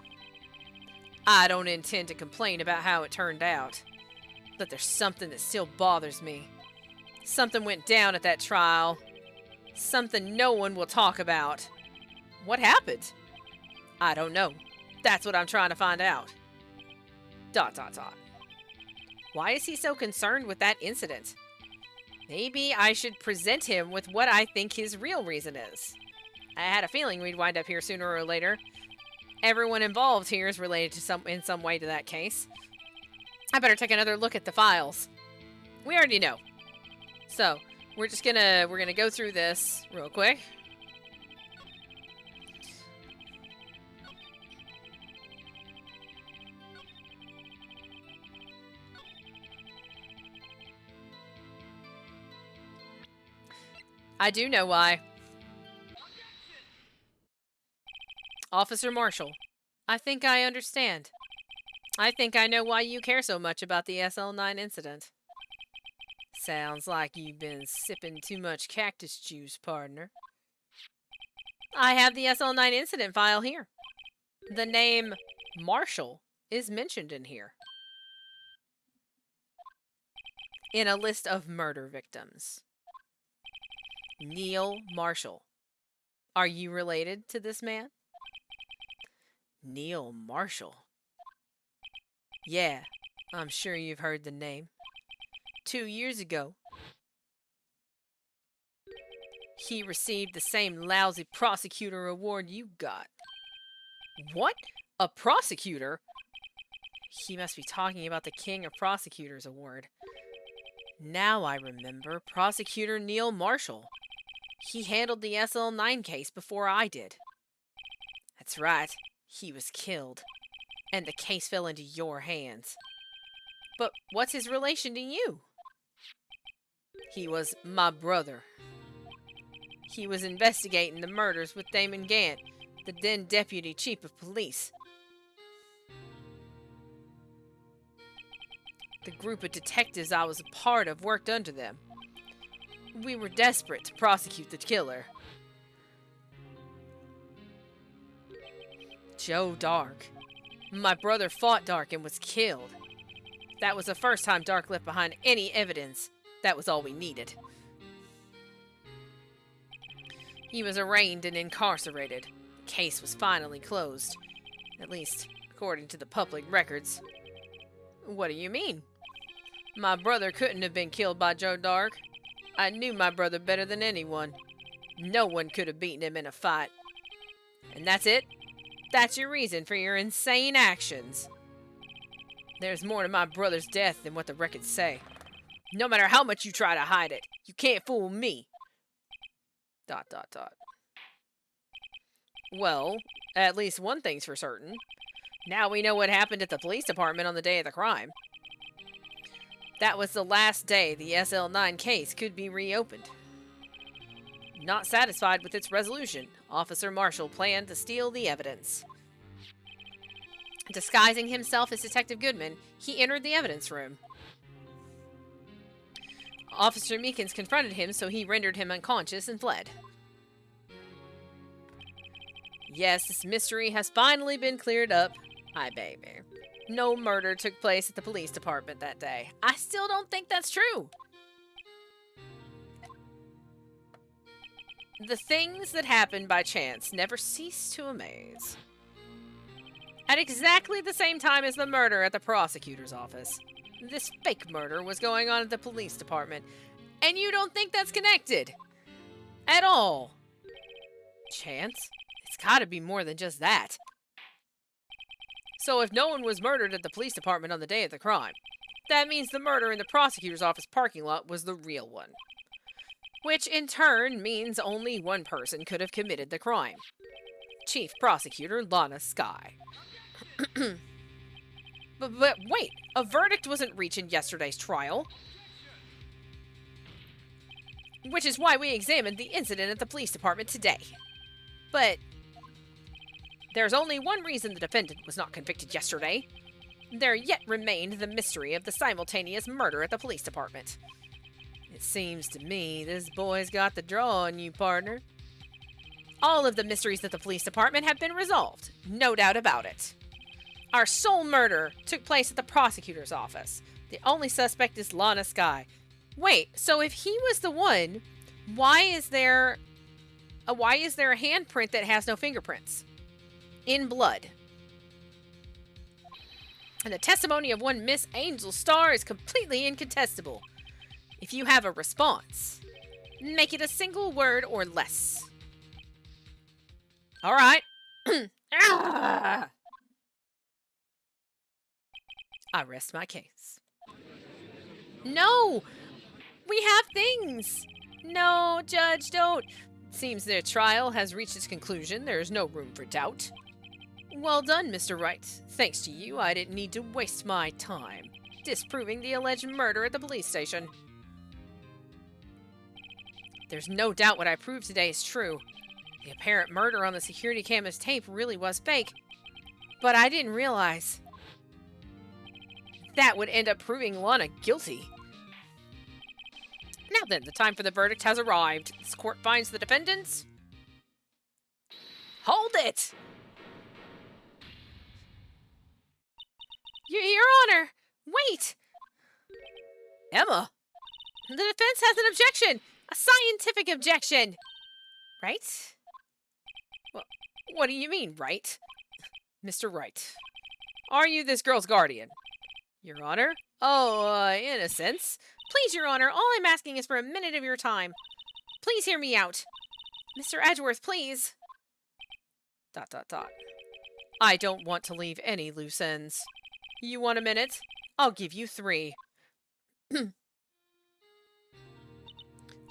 I don't intend to complain about how it turned out. But there's something that still bothers me. Something went down at that trial. Something no one will talk about. What happened? I don't know. That's what I'm trying to find out. ... Why is he so concerned with that incident? Maybe I should present him with what I think his real reason is. I had a feeling we'd wind up here sooner or later. Everyone involved here is related to in some way to that case. I better take another look at the files. We already know. So, we're gonna go through this real quick. I do know why. Officer Marshall, I think I understand. I think I know why you care so much about the SL9 incident. Sounds like you've been sipping too much cactus juice, partner. I have the SL9 incident file here. The name Marshall is mentioned in here. In a list of murder victims. Neil Marshall. Are you related to this man? Neil Marshall. Yeah, I'm sure you've heard the name. 2 years ago, he received the same lousy prosecutor award you got. What? A prosecutor? He must be talking about the King of Prosecutors award. Now I remember Prosecutor Neil Marshall. He handled the SL9 case before I did. That's right, he was killed, and the case fell into your hands. But what's his relation to you? He was my brother. He was investigating the murders with Damon Gant, the then Deputy Chief of Police. The group of detectives I was a part of worked under them. We were desperate to prosecute the killer. Joe Dark. My brother fought Dark and was killed. That was the first time Dark left behind any evidence. That was all we needed. He was arraigned and incarcerated. The case was finally closed. At least, according to the public records. What do you mean? My brother couldn't have been killed by Joe Dark. I knew my brother better than anyone. No one could have beaten him in a fight. And that's it? That's your reason for your insane actions. There's more to my brother's death than what the records say. No matter how much you try to hide it, you can't fool me. ... Well, at least one thing's for certain. Now we know what happened at the police department on the day of the crime. That was the last day the SL9 case could be reopened. Not satisfied with its resolution, Officer Marshall planned to steal the evidence. Disguising himself as Detective Goodman, he entered the evidence room. Officer Meekins confronted him, so he rendered him unconscious and fled. Yes, this mystery has finally been cleared up. Hi, baby. No murder took place at the police department that day. I still don't think that's true. The things that happen by chance never cease to amaze. At exactly the same time as the murder at the prosecutor's office, this fake murder was going on at the police department, and you don't think that's connected? At all. Chance? It's gotta be more than just that. So if no one was murdered at the police department on the day of the crime, that means the murder in the prosecutor's office parking lot was the real one. Which in turn means only one person could have committed the crime. Chief Prosecutor Lana Skye. But wait, a verdict wasn't reached in yesterday's trial. Which is why we examined the incident at the police department today. But there's only one reason the defendant was not convicted yesterday. There yet remained the mystery of the simultaneous murder at the police department. It seems to me this boy's got the draw on you, partner. All of the mysteries at the police department have been resolved, no doubt about it. Our sole murder took place at the prosecutor's office. The only suspect is Lana Skye. Wait, so if he was the one, why is there a handprint that has no fingerprints? In blood. And the testimony of one Miss Angel Starr is completely incontestable. If you have a response, make it a single word or less. All right. I rest my case. No! We have things! No, Judge, don't. Seems their trial has reached its conclusion. There is no room for doubt. Well done, Mr. Wright. Thanks to you, I didn't need to waste my time disproving the alleged murder at the police station. There's no doubt what I proved today is true. The apparent murder on the security camera's tape really was fake. But I didn't realize that would end up proving Lana guilty. Now then, the time for the verdict has arrived. This court finds the defendants Hold it! Your Honor! Wait! Emma! The defense has an objection! A scientific objection! Right? Well, what do you mean, right? Mr. Wright, are you this girl's guardian? Your Honor? Oh, in a sense. Please, Your Honor, all I'm asking is for a minute of your time. Please hear me out. Mr. Edgeworth, please. ... I don't want to leave any loose ends. You want a minute? I'll give you 3.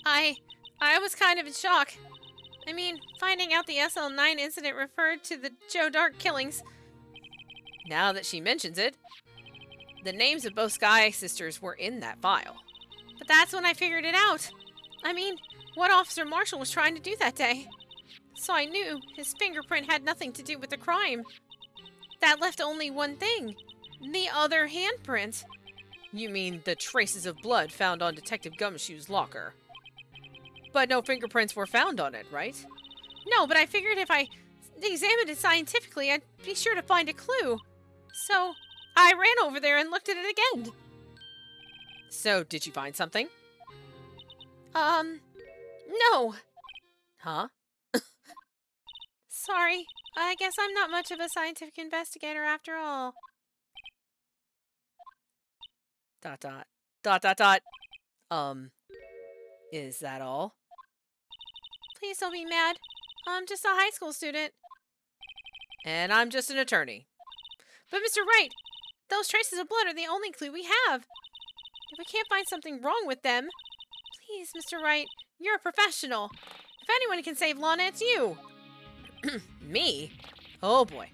I was kind of in shock. I mean, finding out the SL9 incident referred to the Joe Dark killings. Now that she mentions it, the names of both Sky sisters were in that file. But that's when I figured it out. I mean, what Officer Marshall was trying to do that day. So I knew his fingerprint had nothing to do with the crime. That left only one thing. The other handprint. You mean the traces of blood found on Detective Gumshoe's locker? But no fingerprints were found on it, right? No, but I figured if I examined it scientifically, I'd be sure to find a clue. So I ran over there and looked at it again. So, did you find something? No. Huh? Sorry, I guess I'm not much of a scientific investigator after all. ... Is that all? Please don't be mad. I'm just a high school student. And I'm just an attorney. But Mr. Wright, those traces of blood are the only clue we have. If we can't find something wrong with them, please, Mr. Wright, you're a professional. If anyone can save Lana, it's you. Me? Oh boy.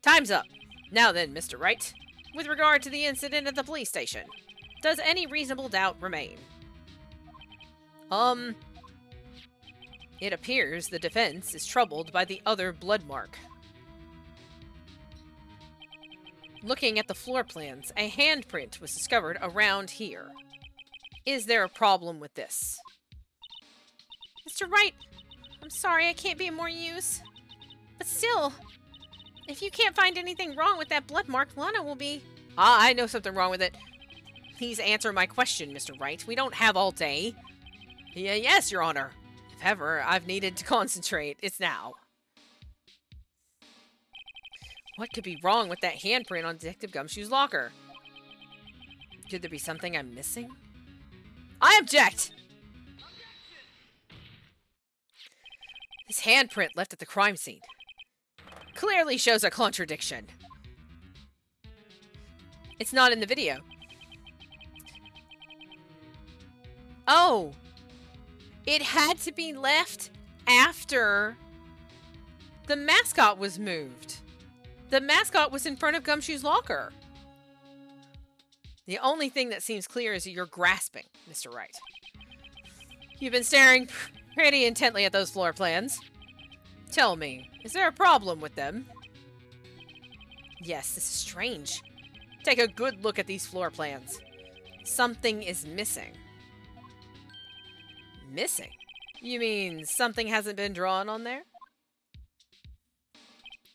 Time's up. Now then, Mr. Wright, with regard to the incident at the police station, does any reasonable doubt remain? It appears the defense is troubled by the other blood mark. Looking at the floor plans, a handprint was discovered around here. Is there a problem with this? Mr. Wright, I'm sorry I can't be of more use. But still, if you can't find anything wrong with that blood mark, Lana will be... I know something wrong with it. Please answer my question, Mr. Wright. We don't have all day. Yes, Your Honor. If ever I've needed to concentrate, it's now. What could be wrong with that handprint on Detective Gumshoe's locker? Could there be something I'm missing? I object! This handprint left at the crime scene clearly shows a contradiction. It's not in the video. Oh! It had to be left after the mascot was moved. The mascot was in front of Gumshoe's locker. The only thing that seems clear is that you're grasping, Mr. Wright. You've been staring pretty intently at those floor plans. Tell me, is there a problem with them? Yes, this is strange. Take a good look at these floor plans. Something is missing. Missing? You mean something hasn't been drawn on there?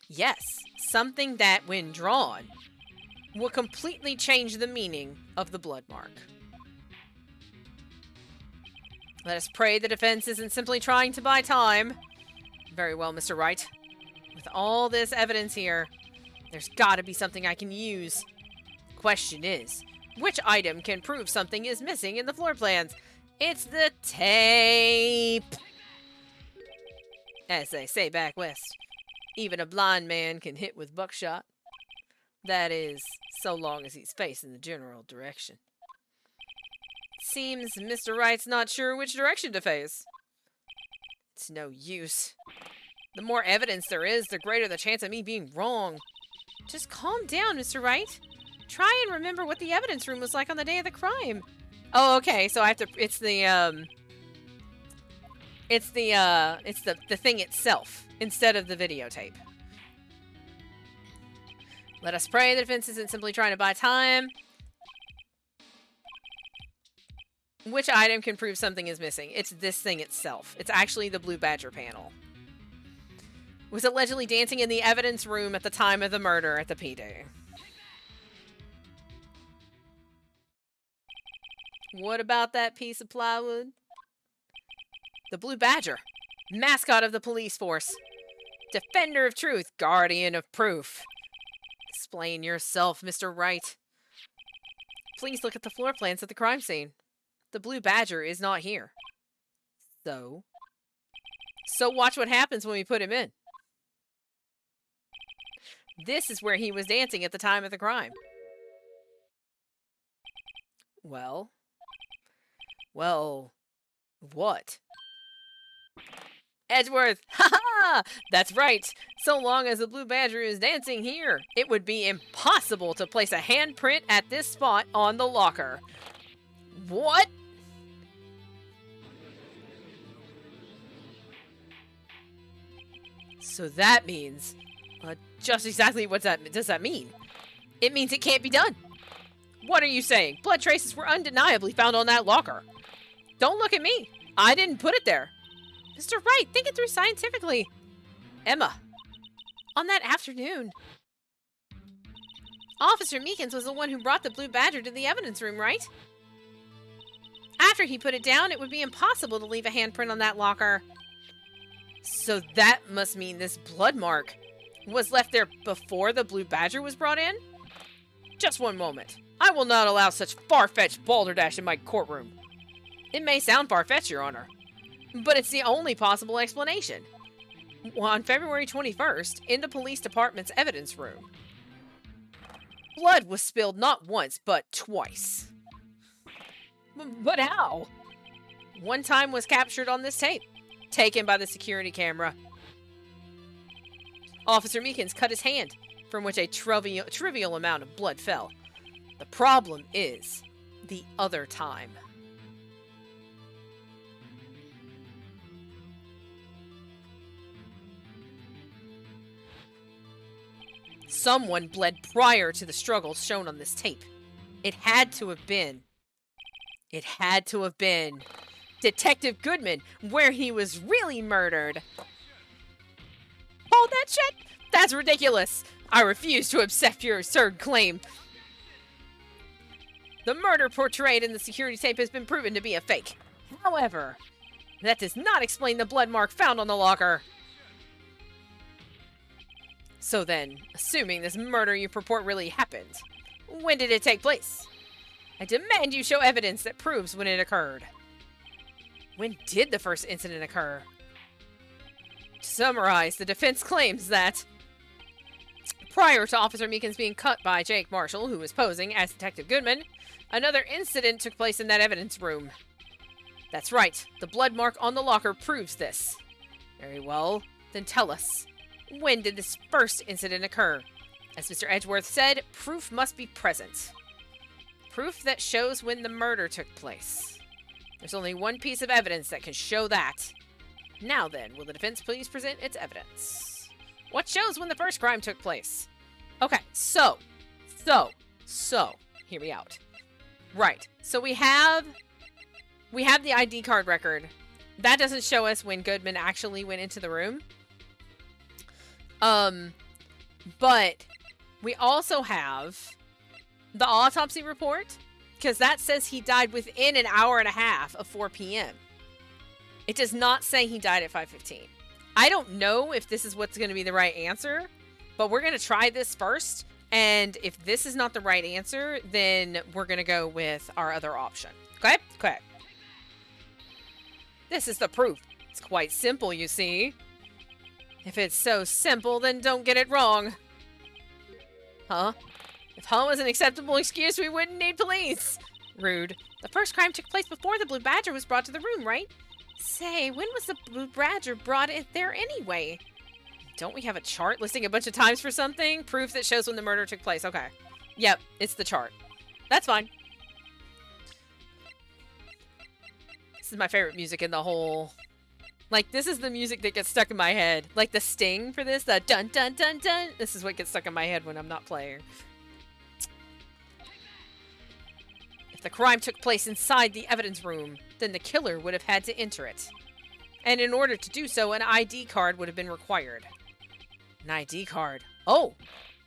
Yes, something that, when drawn, will completely change the meaning of the blood mark. Let us pray the defense isn't simply trying to buy time. Very well, Mr. Wright. With all this evidence here, there's gotta be something I can use. The question is, which item can prove something is missing in the floor plans? It's the tape! As they say back west, even a blind man can hit with buckshot. That is, so long as he's facing the general direction. Seems Mr. Wright's not sure which direction to face. It's no use. The more evidence there is, the greater the chance of me being wrong. Just calm down, Mr. Wright. Try and remember what the evidence room was like on the day of the crime. Oh, okay, so I have to, it's the thing itself, instead of the videotape. Let us pray the defense isn't simply trying to buy time. Which item can prove something is missing? It's this thing itself. It's actually the Blue Badger panel. was allegedly dancing in the evidence room at the time of the murder at the PD. What about that piece of plywood? The Blue Badger, mascot of the police force. Defender of truth, guardian of proof. Explain yourself, Mr. Wright. Please look at the floor plans of the crime scene. The Blue Badger is not here. So watch what happens when we put him in. This is where he was dancing at the time of the crime. Well, what? Edgeworth! Ha ha! That's right. So long as the Blue Badger is dancing here, it would be impossible to place a handprint at this spot on the locker. What? So that means... just exactly what does that mean? It means it can't be done. What are you saying? Blood traces were undeniably found on that locker. Don't look at me. I didn't put it there. Mr. Wright, think it through scientifically. Emma, on that afternoon, Officer Meekins was the one who brought the Blue Badger to the evidence room, right? After he put it down, it would be impossible to leave a handprint on that locker. So that must mean this blood mark was left there before the Blue Badger was brought in? Just one moment. I will not allow such far-fetched balderdash in my courtroom. It may sound far-fetched, Your Honor, but it's the only possible explanation. On February 21st, in the police department's evidence room, blood was spilled not once, but twice. But how? One time was captured on this tape, taken by the security camera. Officer Meekins cut his hand, from which a trivial amount of blood fell. The problem is the other time. Someone bled prior to the struggle shown on this tape. It had to have been Detective Goodman, where he was really murdered. Hold that shit? That's ridiculous. I refuse to accept your absurd claim. The murder portrayed in the security tape has been proven to be a fake. However, that does not explain the blood mark found on the locker. So then, assuming this murder you purport really happened, when did it take place? I demand you show evidence that proves when it occurred. When did the first incident occur? To summarize, the defense claims that prior to Officer Meekins being cut by Jake Marshall, who was posing as Detective Goodman, another incident took place in that evidence room. That's right, the blood mark on the locker proves this. Very well, then tell us, when did this first incident occur? As Mr. Edgeworth said, proof must be present. Proof that shows when the murder took place. There's only one piece of evidence that can show that. Now then, will the defense please present its evidence? What shows when the first crime took place? Okay, so, hear me out. Right, so we have the ID card record. That doesn't show us when Goodman actually went into the room. But we also have the autopsy report, because that says he died within an hour and a half of 4 p.m. It does not say he died at 5:15. I don't know if this is what's going to be the right answer, but we're going to try this first. And if this is not the right answer, then we're going to go with our other option. Okay? Okay. This is the proof. It's quite simple, you see. If it's so simple, then don't get it wrong. Huh? If huh was an acceptable excuse, we wouldn't need police. Rude. The first crime took place before the Blue Badger was brought to the room, right? Say, when was the Blue Badger brought in there anyway? Don't we have a chart listing a bunch of times for something? Proof that shows when the murder took place. Okay. Yep, it's the chart. That's fine. This is my favorite music in the whole... Like, this is the music that gets stuck in my head. Like, the sting for this, the dun dun dun dun. This is what gets stuck in my head when I'm not playing. If the crime took place inside the evidence room, then the killer would have had to enter it. And in order to do so, an ID card would have been required. An ID card. Oh!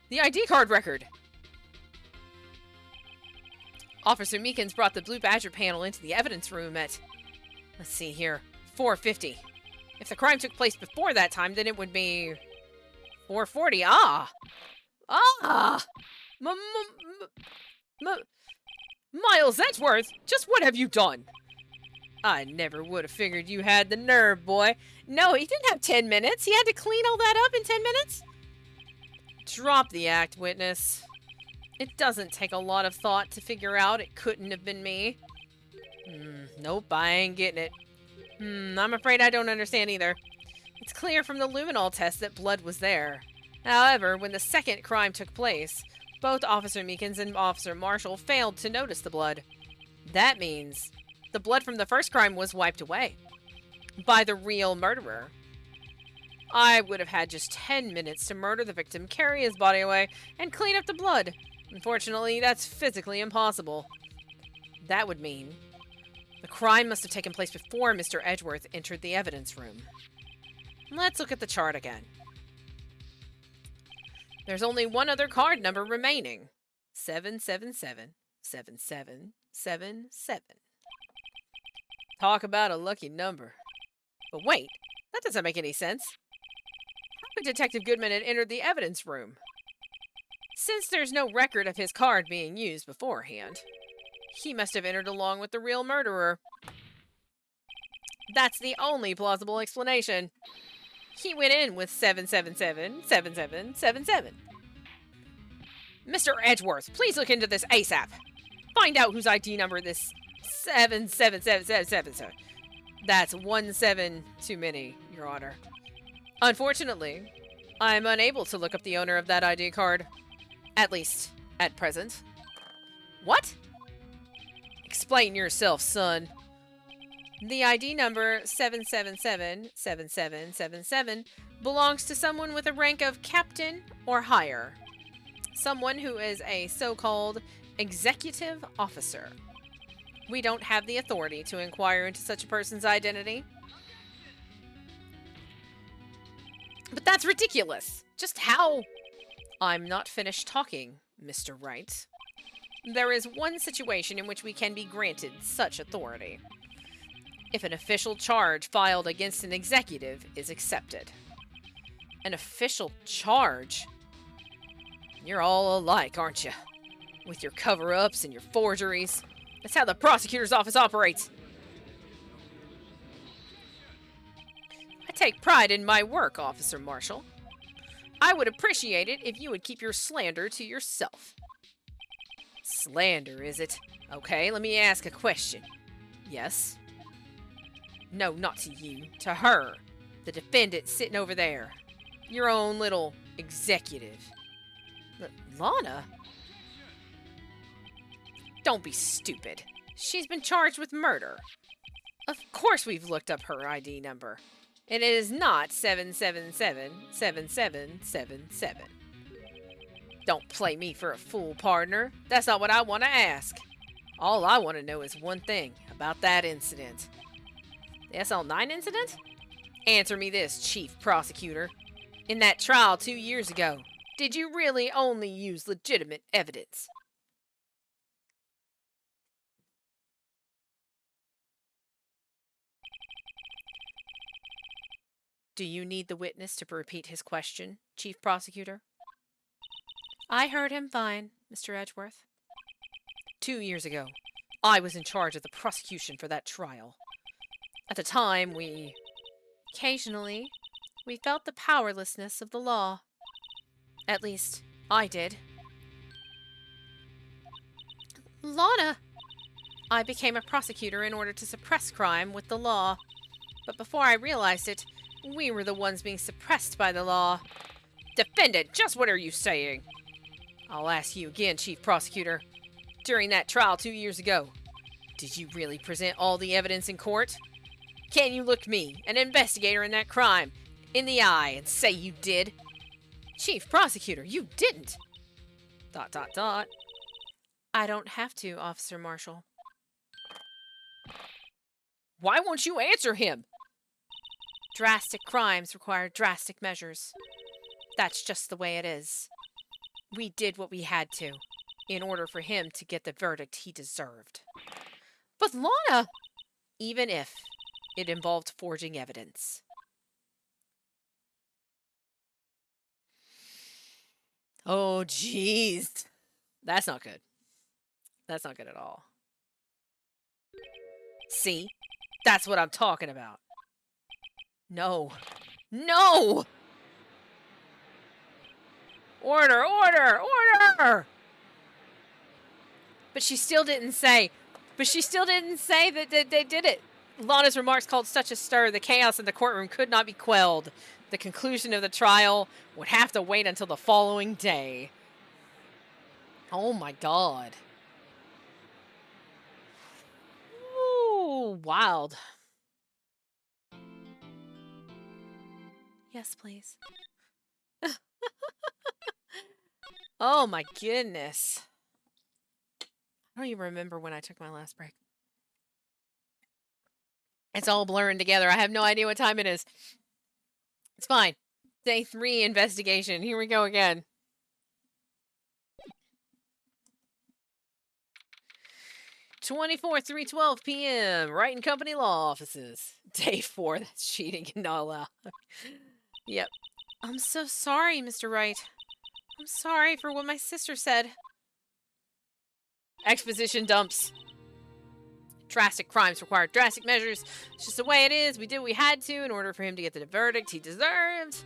The ID card record! Officer Meekins brought the Blue Badger panel into the evidence room at, let's see here, 4:50. If the crime took place before that time, then it would be 4:40. Ah! Ah! Miles Edgeworth, just what have you done? I never would have figured you had the nerve, boy. No, he didn't have 10 minutes. He had to clean all that up in 10 minutes? Drop the act, witness. It doesn't take a lot of thought to figure out it couldn't have been me. Nope, I ain't getting it. I'm afraid I don't understand either. It's clear from the luminol test that blood was there. However, when the second crime took place, both Officer Meekins and Officer Marshall failed to notice the blood. That means the blood from the first crime was wiped away by the real murderer. I would have had just 10 minutes to murder the victim, carry his body away, and clean up the blood. Unfortunately, that's physically impossible. That would mean the crime must have taken place before Mr. Edgeworth entered the evidence room. Let's look at the chart again. There's only one other card number remaining. 777-7777. Talk about a lucky number. But wait, that doesn't make any sense. How could Detective Goodman have entered the evidence room? Since there's no record of his card being used beforehand, he must have entered along with the real murderer. That's the only plausible explanation. He went in with 777-7777. Mr. Edgeworth, please look into this ASAP. Find out whose ID number this 77777. That's 17 too many, Your Honor. Unfortunately, I'm unable to look up the owner of that ID card. At least, at present. What? Explain yourself, son. The ID number 777-7777 belongs to someone with a rank of captain or higher. Someone who is a so-called executive officer. We don't have the authority to inquire into such a person's identity. But that's ridiculous. Just how? I'm not finished talking, Mr. Wright. There is one situation in which we can be granted such authority. If an official charge filed against an executive is accepted. An official charge? You're all alike, aren't you? With your cover-ups and your forgeries. That's how the prosecutor's office operates. I take pride in my work, Officer Marshall. I would appreciate it if you would keep your slander to yourself. Slander, is it? Okay, let me ask a question. Yes? No, not to you. To her. The defendant sitting over there. Your own little executive. Lana? Don't be stupid. She's been charged with murder. Of course we've looked up her ID number. And it is not 777-7777. Don't play me for a fool, partner. That's not what I want to ask. All I want to know is one thing about that incident. The SL9 incident? Answer me this, Chief Prosecutor. In that trial 2 years ago, did you really only use legitimate evidence? Do you need the witness to repeat his question, Chief Prosecutor? I heard him fine, Mr. Edgeworth. 2 years ago, I was in charge of the prosecution for that trial. At the time, occasionally, we felt the powerlessness of the law. At least, I did. Lana! I became a prosecutor in order to suppress crime with the law. But before I realized it, we were the ones being suppressed by the law. Defendant, just what are you saying? I'll ask you again, Chief Prosecutor. During that trial 2 years ago, did you really present all the evidence in court? Can you look me, an investigator in that crime, in the eye and say you did? Chief Prosecutor, you didn't. ... I don't have to, Officer Marshall. Why won't you answer him? Drastic crimes require drastic measures. That's just the way it is. We did what we had to, in order for him to get the verdict he deserved. But Lana! Even if it involved forging evidence. Oh, jeez. That's not good. That's not good at all. See? That's what I'm talking about. No. No! Order, order, order! But she still didn't say that they did it. Lana's remarks caused such a stir, the chaos in the courtroom could not be quelled. The conclusion of the trial would have to wait until the following day. Oh my god. Ooh, wild. Yes, please. Oh my goodness. I don't even remember when I took my last break. It's all blurring together. I have no idea what time it is. It's fine. Day 3 investigation. Here we go again. (24/3/12 p.m. Wright and Company Law Offices. Day 4. That's cheating and not allowed. Yep. I'm so sorry, Mr. Wright. I'm sorry for what my sister said. Exposition dumps. Drastic crimes require drastic measures. It's just the way it is. We did what we had to in order for him to get the verdict he deserved.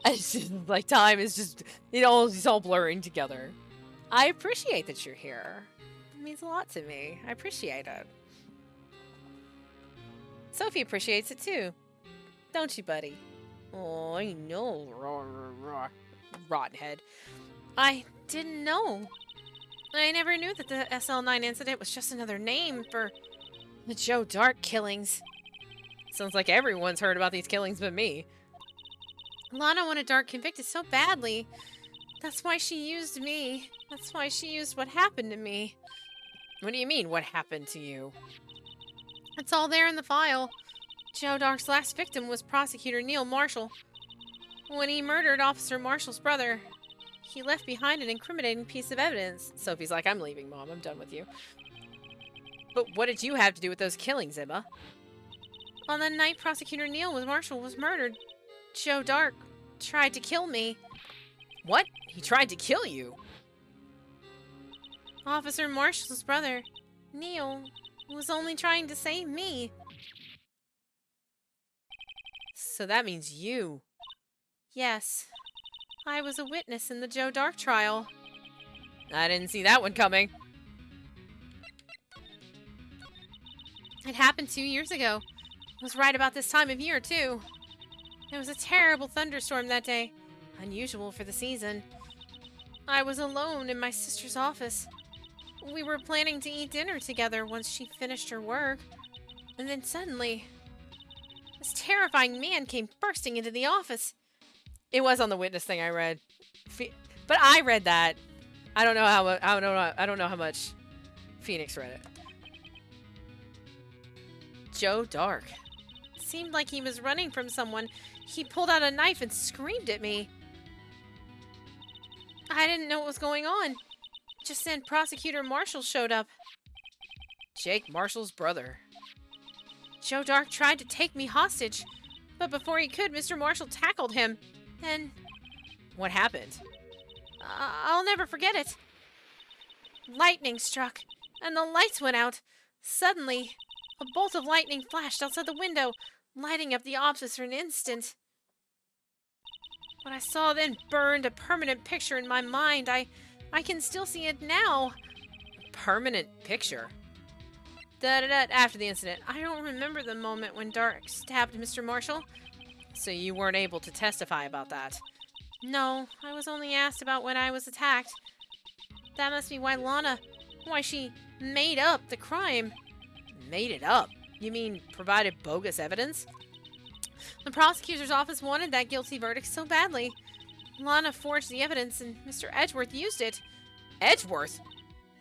It's just, like, time is just, it's all blurring together. I appreciate that you're here. It means a lot to me. I appreciate it. Sophie appreciates it too. Don't you, buddy? Oh, I know. Rotten head. I didn't know. I never knew that the SL9 incident was just another name for the Joe Dark killings. Sounds like everyone's heard about these killings but me. Lana wanted Dark convicted so badly. That's why she used me. That's why she used what happened to me. What do you mean, what happened to you? It's all there in the file. Joe Dark's last victim was Prosecutor Neil Marshall. When he murdered Officer Marshall's brother, he left behind an incriminating piece of evidence. Sophie's like, I'm leaving, Mom. I'm done with you. But what did you have to do with those killings, Emma? On the night Prosecutor Neil Marshall was murdered, Joe Dark tried to kill me. What? He tried to kill you? Officer Marshall's brother, Neil, was only trying to save me. So that means you. Yes. I was a witness in the Joe Dark trial. I didn't see that one coming. It happened 2 years ago. It was right about this time of year, too. There was a terrible thunderstorm that day. Unusual for the season. I was alone in my sister's office. We were planning to eat dinner together once she finished her work. And then suddenly, this terrifying man came bursting into the office. It was on the witness thing I read. But I read that. I don't know how much Phoenix read it. Joe Dark. Seemed like he was running from someone. He pulled out a knife and screamed at me. I didn't know what was going on. Just then Prosecutor Marshall showed up. Jake Marshall's brother. Joe Dark tried to take me hostage, but before he could, Mr. Marshall tackled him. And what happened? I'll never forget it. Lightning struck, and the lights went out. Suddenly, a bolt of lightning flashed outside the window, lighting up the office for an instant. What I saw then burned a permanent picture in my mind. I can still see it now. A permanent picture? After the incident, I don't remember the moment when Dark stabbed Mr. Marshall. So you weren't able to testify about that? No, I was only asked about when I was attacked. That must be why why she made up the crime. Made it up? You mean provided bogus evidence? The prosecutor's office wanted that guilty verdict so badly. Lana forged the evidence and Mr. Edgeworth used it. Edgeworth?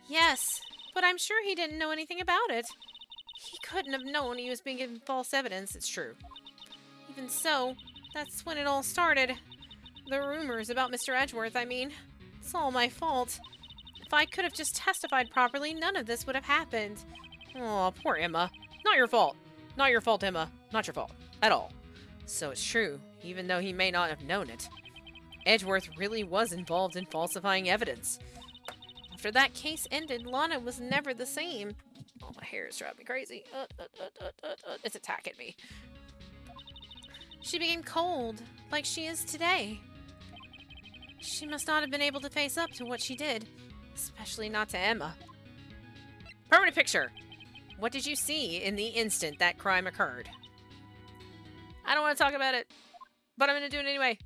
Yes, but I'm sure he didn't know anything about it. He couldn't have known he was being given false evidence, it's true. Even so, that's when it all started. The rumors about Mr. Edgeworth, I mean. It's all my fault. If I could have just testified properly, none of this would have happened. Oh, poor Emma. Not your fault. Not your fault, Emma. Not your fault. At all. So it's true, even though he may not have known it. Edgeworth really was involved in falsifying evidence. After that case ended, Lana was never the same. Oh, my hair is driving me crazy. It's attacking me. She became cold, like she is today. She must not have been able to face up to what she did, especially not to Emma. Permanent picture. What did you see in the instant that crime occurred? I don't want to talk about it, but I'm going to do it anyway.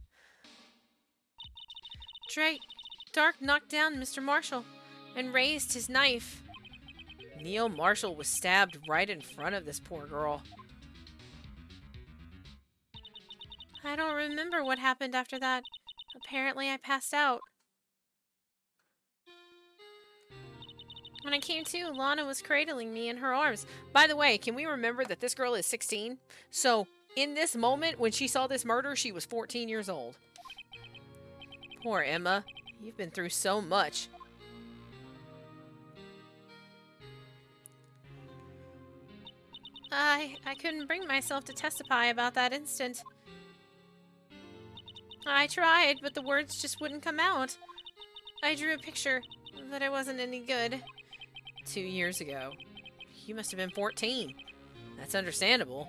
Dark knocked down Mr. Marshall and raised his knife. Neil Marshall was stabbed right in front of this poor girl. I don't remember what happened after that. Apparently, I passed out. When I came to, Lana was cradling me in her arms. By the way, can we remember that this girl is 16? So, in this moment, when she saw this murder, she was 14 years old. Poor Emma. You've been through so much. I couldn't bring myself to testify about that instant. I tried, but the words just wouldn't come out. I drew a picture, but it wasn't any good. 2 years ago. You must have been 14. That's understandable.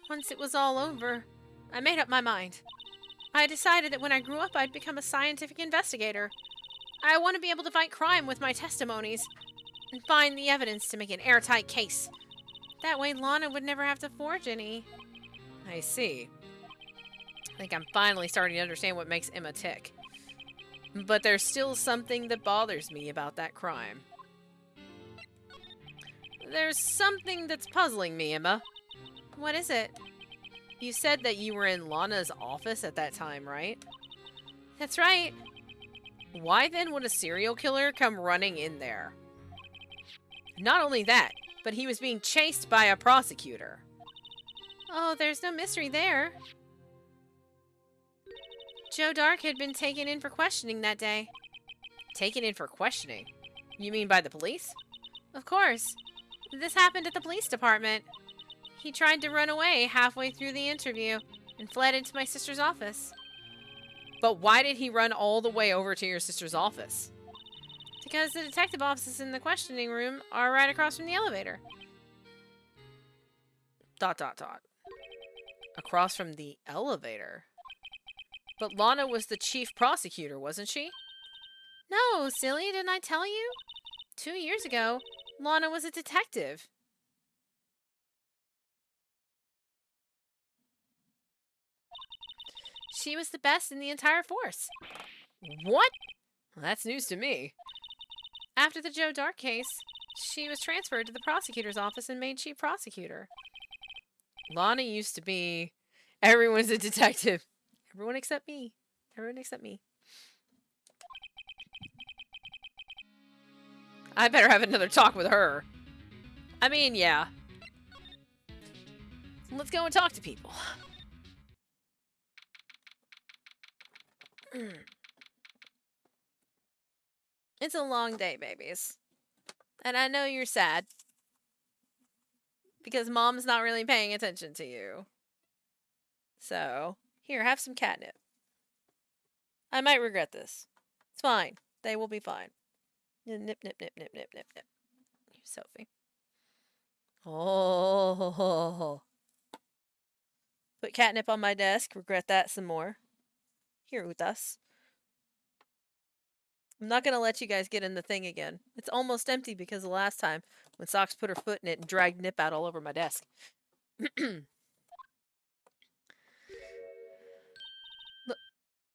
Once it was all over, I made up my mind. I decided that when I grew up, I'd become a scientific investigator. I want to be able to fight crime with my testimonies and find the evidence to make an airtight case. That way Lana would never have to forge any. I see. I think I'm finally starting to understand what makes Emma tick. But there's still something that bothers me about that crime. There's something that's puzzling me, Emma. What is it? You said that you were in Lana's office at that time, right? That's right. Why then would a serial killer come running in there? Not only that, but he was being chased by a prosecutor. Oh, there's no mystery there. Joe Dark had been taken in for questioning that day. Taken in for questioning? You mean by the police? Of course. This happened at the police department. He tried to run away halfway through the interview and fled into my sister's office. But why did he run all the way over to your sister's office? Because the detective offices in the questioning room are right across from the elevator. ... Across from the elevator? But Lana was the chief prosecutor, wasn't she? No, silly, didn't I tell you? 2 years ago, Lana was a detective. She was the best in the entire force. What? Well, that's news to me. After the Joe Dark case, she was transferred to the prosecutor's office and made chief prosecutor. Lana used to be... Everyone's a detective. Everyone except me. Everyone except me. I better have another talk with her. I mean, yeah. Let's go and talk to people. It's a long day, babies. And I know you're sad. Because mom's not really paying attention to you. So, here, have some catnip. I might regret this. It's fine. They will be fine. Nip, nip, nip, nip, nip, nip, nip. Sophie. Oh. Put catnip on my desk. Regret that some more. Here with us. I'm not going to let you guys get in the thing again. It's almost empty because the last time when Socks put her foot in it and dragged Nip out all over my desk.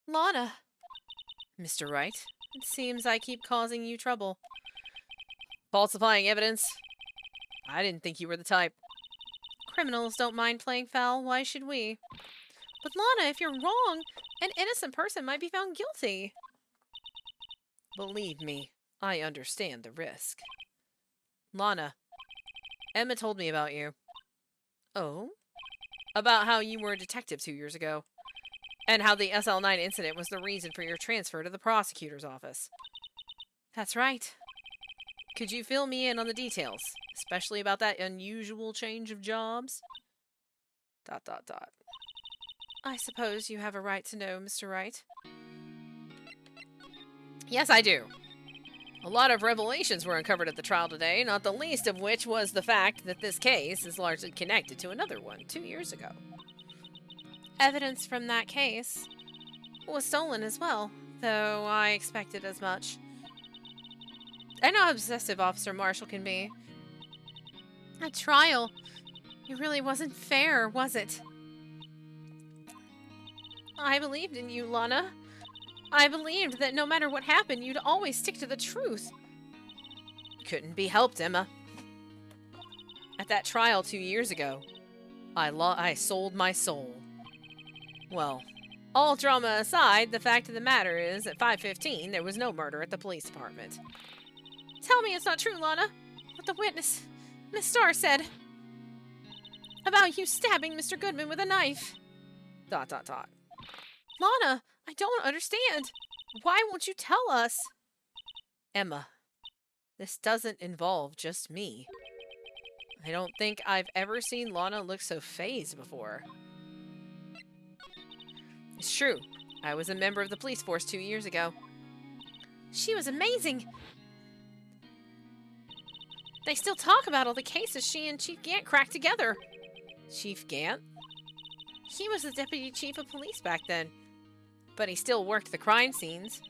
Lana. Mr. Wright, it seems I keep causing you trouble. Falsifying evidence? I didn't think you were the type. Criminals don't mind playing foul. Why should we? But Lana, if you're wrong, an innocent person might be found guilty. Believe me, I understand the risk. Lana, Emma told me about you. Oh? About how you were a detective 2 years ago. And how the SL9 incident was the reason for your transfer to the prosecutor's office. That's right. Could you fill me in on the details? Especially about that unusual change of jobs? ... I suppose you have a right to know, Mr. Wright. Yes, I do. A lot of revelations were uncovered at the trial today, not the least of which was the fact that this case is largely connected to another one 2 years ago. Evidence from that case was stolen as well, though I expected as much. I know how obsessive Officer Marshall can be. That trial, it really wasn't fair, was it? I believed in you, Lana. I believed that no matter what happened, you'd always stick to the truth. Couldn't be helped, Emma. At that trial 2 years ago, I sold my soul. Well, all drama aside, the fact of the matter is, at 5:15, there was no murder at the police department. Tell me it's not true, Lana. What the witness, Miss Starr, said about you stabbing Mr. Goodman with a knife. ... Lana, I don't understand. Why won't you tell us? Emma, this doesn't involve just me. I don't think I've ever seen Lana look so fazed before. It's true. I was a member of the police force 2 years ago. She was amazing. They still talk about all the cases she and Chief Gant cracked together. Chief Gant? He was the deputy chief of police back then, but he still worked the crime scenes.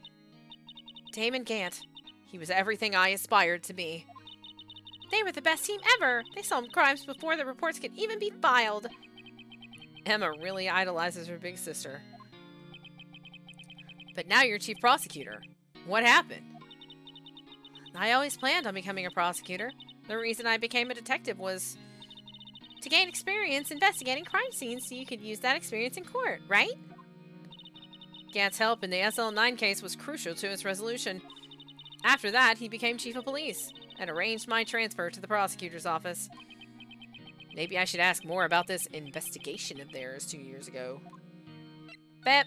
Damon Gant. He was everything I aspired to be. They were the best team ever. They solved crimes before the reports could even be filed. Emma really idolizes her big sister. But now you're chief prosecutor. What happened? I always planned on becoming a prosecutor. The reason I became a detective was to gain experience investigating crime scenes so you could use that experience in court, right? Gant's help in the SL9 case was crucial to its resolution. After that, he became chief of police and arranged my transfer to the prosecutor's office. Maybe I should ask more about this investigation of theirs 2 years ago. Bet.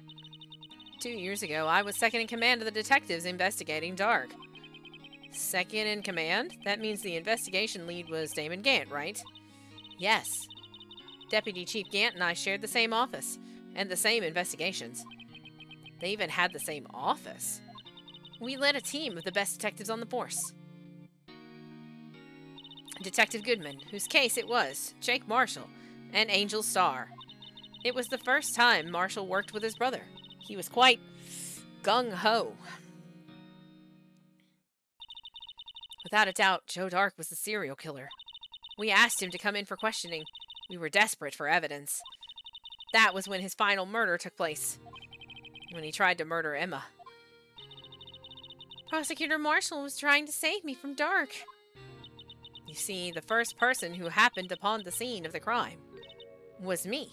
2 years ago, I was second in command of the detectives investigating Dark. Second in command? That means the investigation lead was Damon Gant, right? Yes. Deputy Chief Gant and I shared the same office, and the same investigations. They even had the same office. We led a team of the best detectives on the force. Detective Goodman, whose case it was, Jake Marshall, and Angel Starr. It was the first time Marshall worked with his brother. He was quite gung-ho. Without a doubt, Joe Dark was the serial killer. We asked him to come in for questioning. We were desperate for evidence. That was when his final murder took place. When he tried to murder Emma. Prosecutor Marshall was trying to save me from Dark. You see, the first person who happened upon the scene of the crime was me.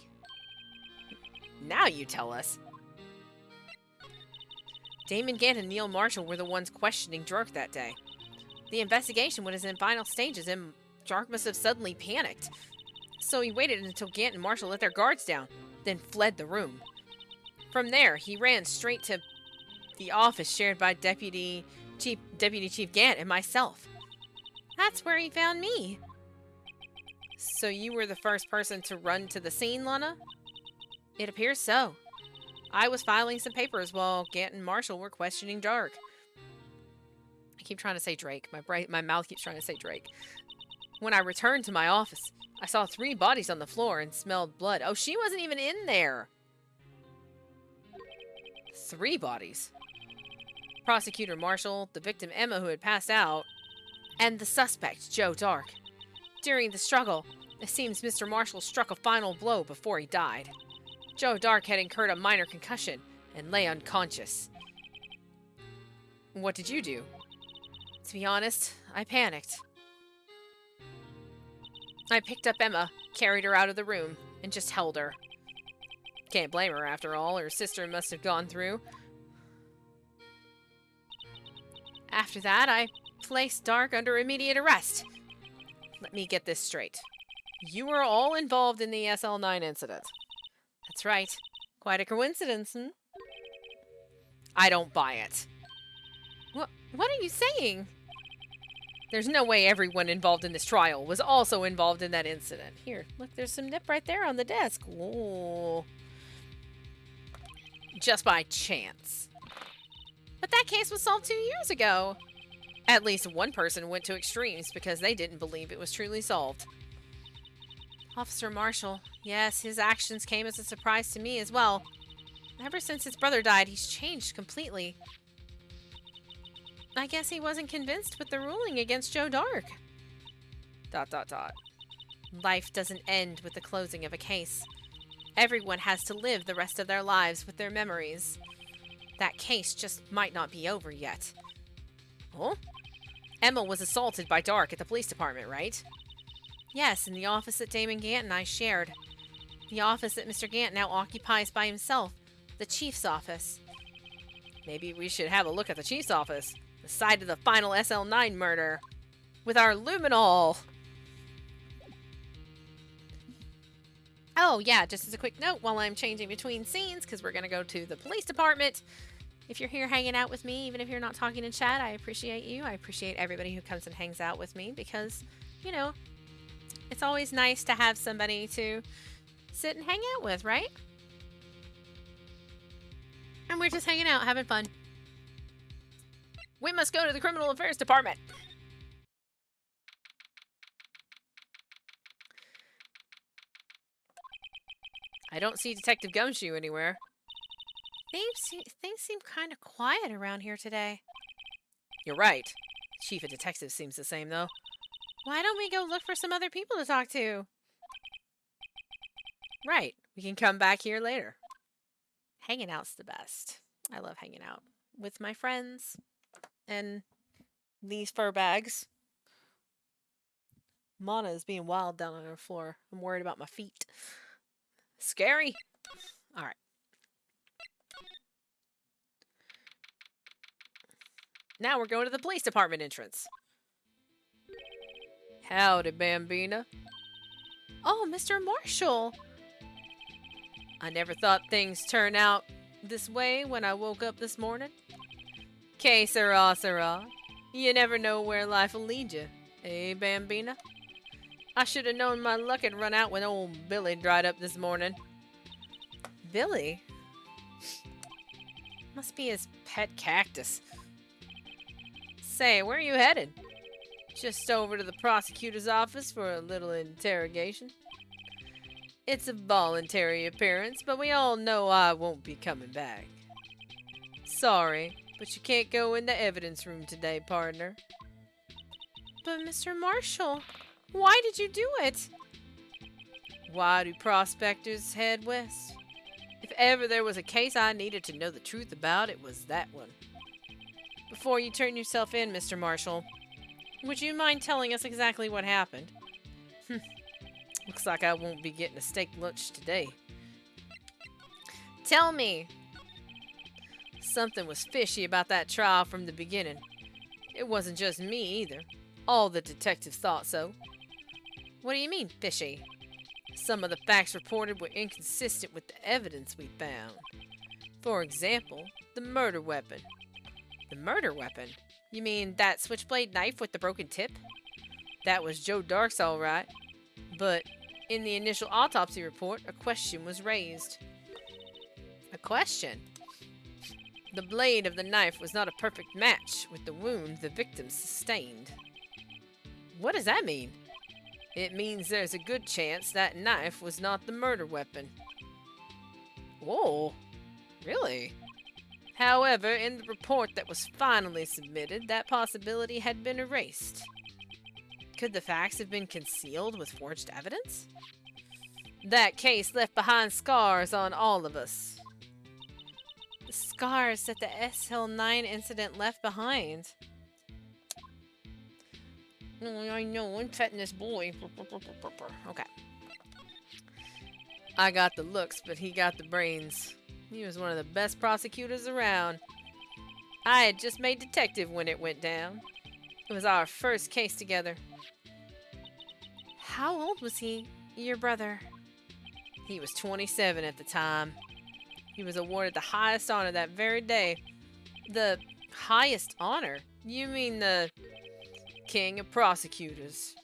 Now you tell us. Damon Gant and Neil Marshall were the ones questioning Dark that day. The investigation was in final stages and Dark must have suddenly panicked. So he waited until Gant and Marshall let their guards down, then fled the room. From there, he ran straight to the office shared by Deputy Chief Gant and myself. That's where he found me. So you were the first person to run to the scene, Lana? It appears so. I was filing some papers while Gant and Marshall were questioning Dark. I keep trying to say Drake. My mouth keeps trying to say Drake. When I returned to my office, I saw 3 bodies on the floor and smelled blood. Oh, she wasn't even in there. 3 bodies. Prosecutor Marshall, the victim Emma who had passed out, and the suspect, Joe Dark. During the struggle, it seems Mr. Marshall struck a final blow before he died. Joe Dark had incurred a minor concussion and lay unconscious. What did you do? To be honest, I panicked. I picked up Emma, carried her out of the room, and just held her. Can't blame her, after all. Her sister must have gone through. After that, I placed Dark under immediate arrest. Let me get this straight. You were all involved in the SL9 incident. That's right. Quite a coincidence, hmm? I don't buy it. What are you saying? There's no way everyone involved in this trial was also involved in that incident. Here, look, there's some nip right there on the desk. Ooh. Just by chance. But that case was solved 2 years ago. At least one person went to extremes because they didn't believe it was truly solved. Officer Marshall, yes, his actions came as a surprise to me as well. Ever since his brother died, he's changed completely. I guess he wasn't convinced with the ruling against Joe Dark. ... Life doesn't end with the closing of a case. Everyone has to live the rest of their lives with their memories. That case just might not be over yet. Oh? Emma was assaulted by Dark at the police department, right? Yes, in the office that Damon Gant and I shared. The office that Mr. Gant now occupies by himself. The chief's office. Maybe we should have a look at the chief's office. The site of the final SL9 murder. With our luminol. Oh, yeah, just as a quick note while I'm changing between scenes, because we're going to go to the police department. If you're here hanging out with me, even if you're not talking in chat, I appreciate you. I appreciate everybody who comes and hangs out with me because, you know, it's always nice to have somebody to sit and hang out with, right? And we're just hanging out, having fun. We must go to the Criminal Affairs Department. I don't see Detective Gumshoe anywhere. Things seem kind of quiet around here today. You're right. Chief of Detectives seems the same, though. Why don't we go look for some other people to talk to? Right. We can come back here later. Hanging out's the best. I love hanging out with my friends and these fur bags. Mana is being wild down on her floor. I'm worried about my feet. Scary. All right. Now we're going to the police department entrance. Howdy, Bambina. Oh, Mr. Marshall. I never thought things turned out this way when I woke up this morning. Que sera, sera. You never know where life will lead you. Eh, Bambina? I should have known my luck had run out when old Billy dried up this morning. Billy? Must be his pet cactus. Say, where are you headed? Just over to the prosecutor's office for a little interrogation. It's a voluntary appearance, but we all know I won't be coming back. Sorry, but you can't go in the evidence room today, partner. But Mr. Marshall, why did you do it? Why do prospectors head west? If ever there was a case I needed to know the truth about, it was that one. Before you turn yourself in, Mr. Marshall, would you mind telling us exactly what happened? Looks like I won't be getting a steak lunch today. Tell me. Something was fishy about that trial from the beginning. It wasn't just me either. All the detectives thought so. What do you mean, fishy? Some of the facts reported were inconsistent with the evidence we found. For example, the murder weapon. The murder weapon? You mean that switchblade knife with the broken tip? That was Joe Dark's all right. But in the initial autopsy report, a question was raised. A question? The blade of the knife was not a perfect match with the wound the victim sustained. What does that mean? It means there's a good chance that knife was not the murder weapon. Whoa, really? However, in the report that was finally submitted, that possibility had been erased. Could the facts have been concealed with forged evidence? That case left behind scars on all of us. The scars that the SL9 incident left behind. Oh, I know, I'm petting this boy. Okay. I got the looks, but he got the brains. He was one of the best prosecutors around. I had just made detective when it went down. It was our first case together. How old was he, your brother? He was 27 at the time. He was awarded the highest honor that very day. The highest honor? You mean the King of Prosecutors.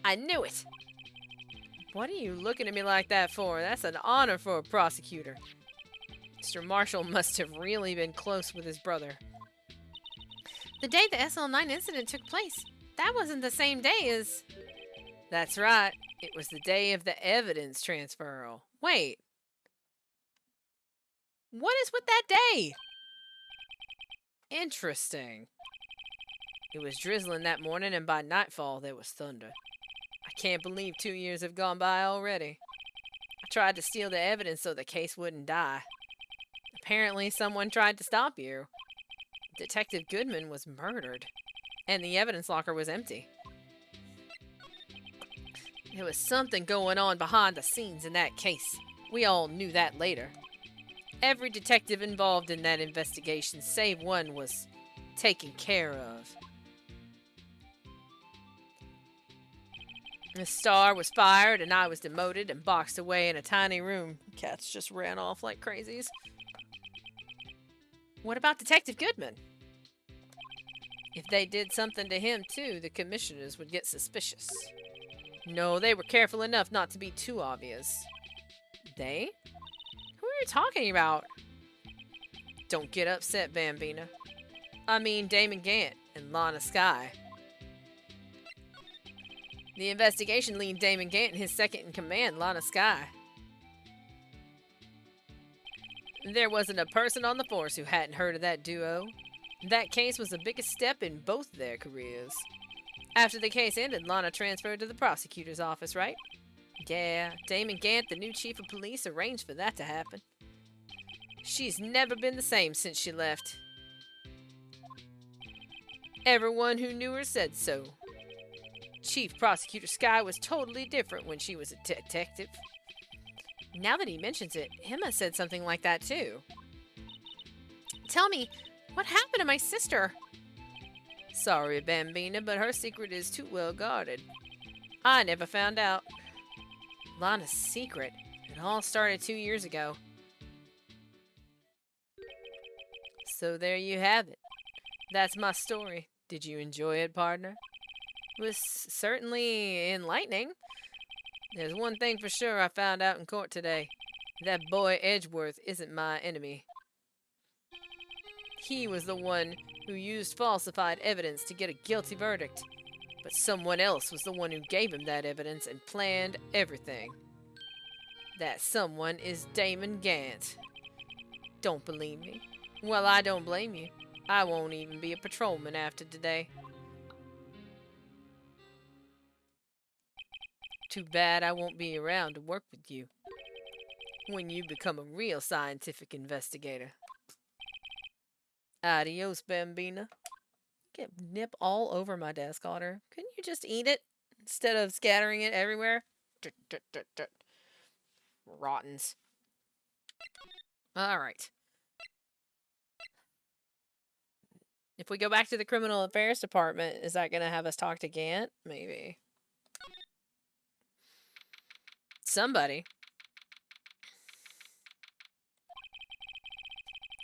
I knew it! What are you looking at me like that for? That's an honor for a prosecutor. Mr. Marshall must have really been close with his brother. The day the SL9 incident took place, that wasn't the same day as... That's right. It was the day of the evidence transferal. Wait. What is with that day? Interesting. It was drizzling that morning, and by nightfall there was thunder. I can't believe 2 years have gone by already. I tried to steal the evidence so the case wouldn't die. Apparently someone tried to stop you. Detective Goodman was murdered, and the evidence locker was empty. There was something going on behind the scenes in that case. We all knew that later. Every detective involved in that investigation, save one, was taken care of. The star was fired, and I was demoted and boxed away in a tiny room. Cats just ran off like crazies. What about Detective Goodman? If they did something to him, too, the commissioners would get suspicious. No, they were careful enough not to be too obvious. They? Who are you talking about? Don't get upset, Bambina. I mean Damon Gant and Lana Skye. The investigation lead Damon Gant and his second-in-command, Lana Skye. There wasn't a person on the force who hadn't heard of that duo. That case was the biggest step in both their careers. After the case ended, Lana transferred to the prosecutor's office, right? Yeah, Damon Gant, the new chief of police, arranged for that to happen. She's never been the same since she left. Everyone who knew her said so. Chief Prosecutor Skye was totally different when she was a detective. Now that he mentions it, Emma said something like that too. Tell me, what happened to my sister? Sorry, Bambina, but her secret is too well guarded. I never found out. Lana's secret. It all started 2 years ago. So there you have it. That's my story. Did you enjoy it, partner? It was certainly enlightening. There's one thing for sure I found out in court today. That boy Edgeworth isn't my enemy. He was the one who used falsified evidence to get a guilty verdict. But someone else was the one who gave him that evidence and planned everything. That someone is Damon Gant. Don't believe me? Well, I don't blame you. I won't even be a patrolman after today. Too bad I won't be around to work with you when you become a real scientific investigator. Adios, Bambina. Get nip all over my desk, Otter. Couldn't you just eat it instead of scattering it everywhere? Rottens. Alright. If we go back to the Criminal Affairs Department, is that going to have us talk to Gant? Maybe. Somebody.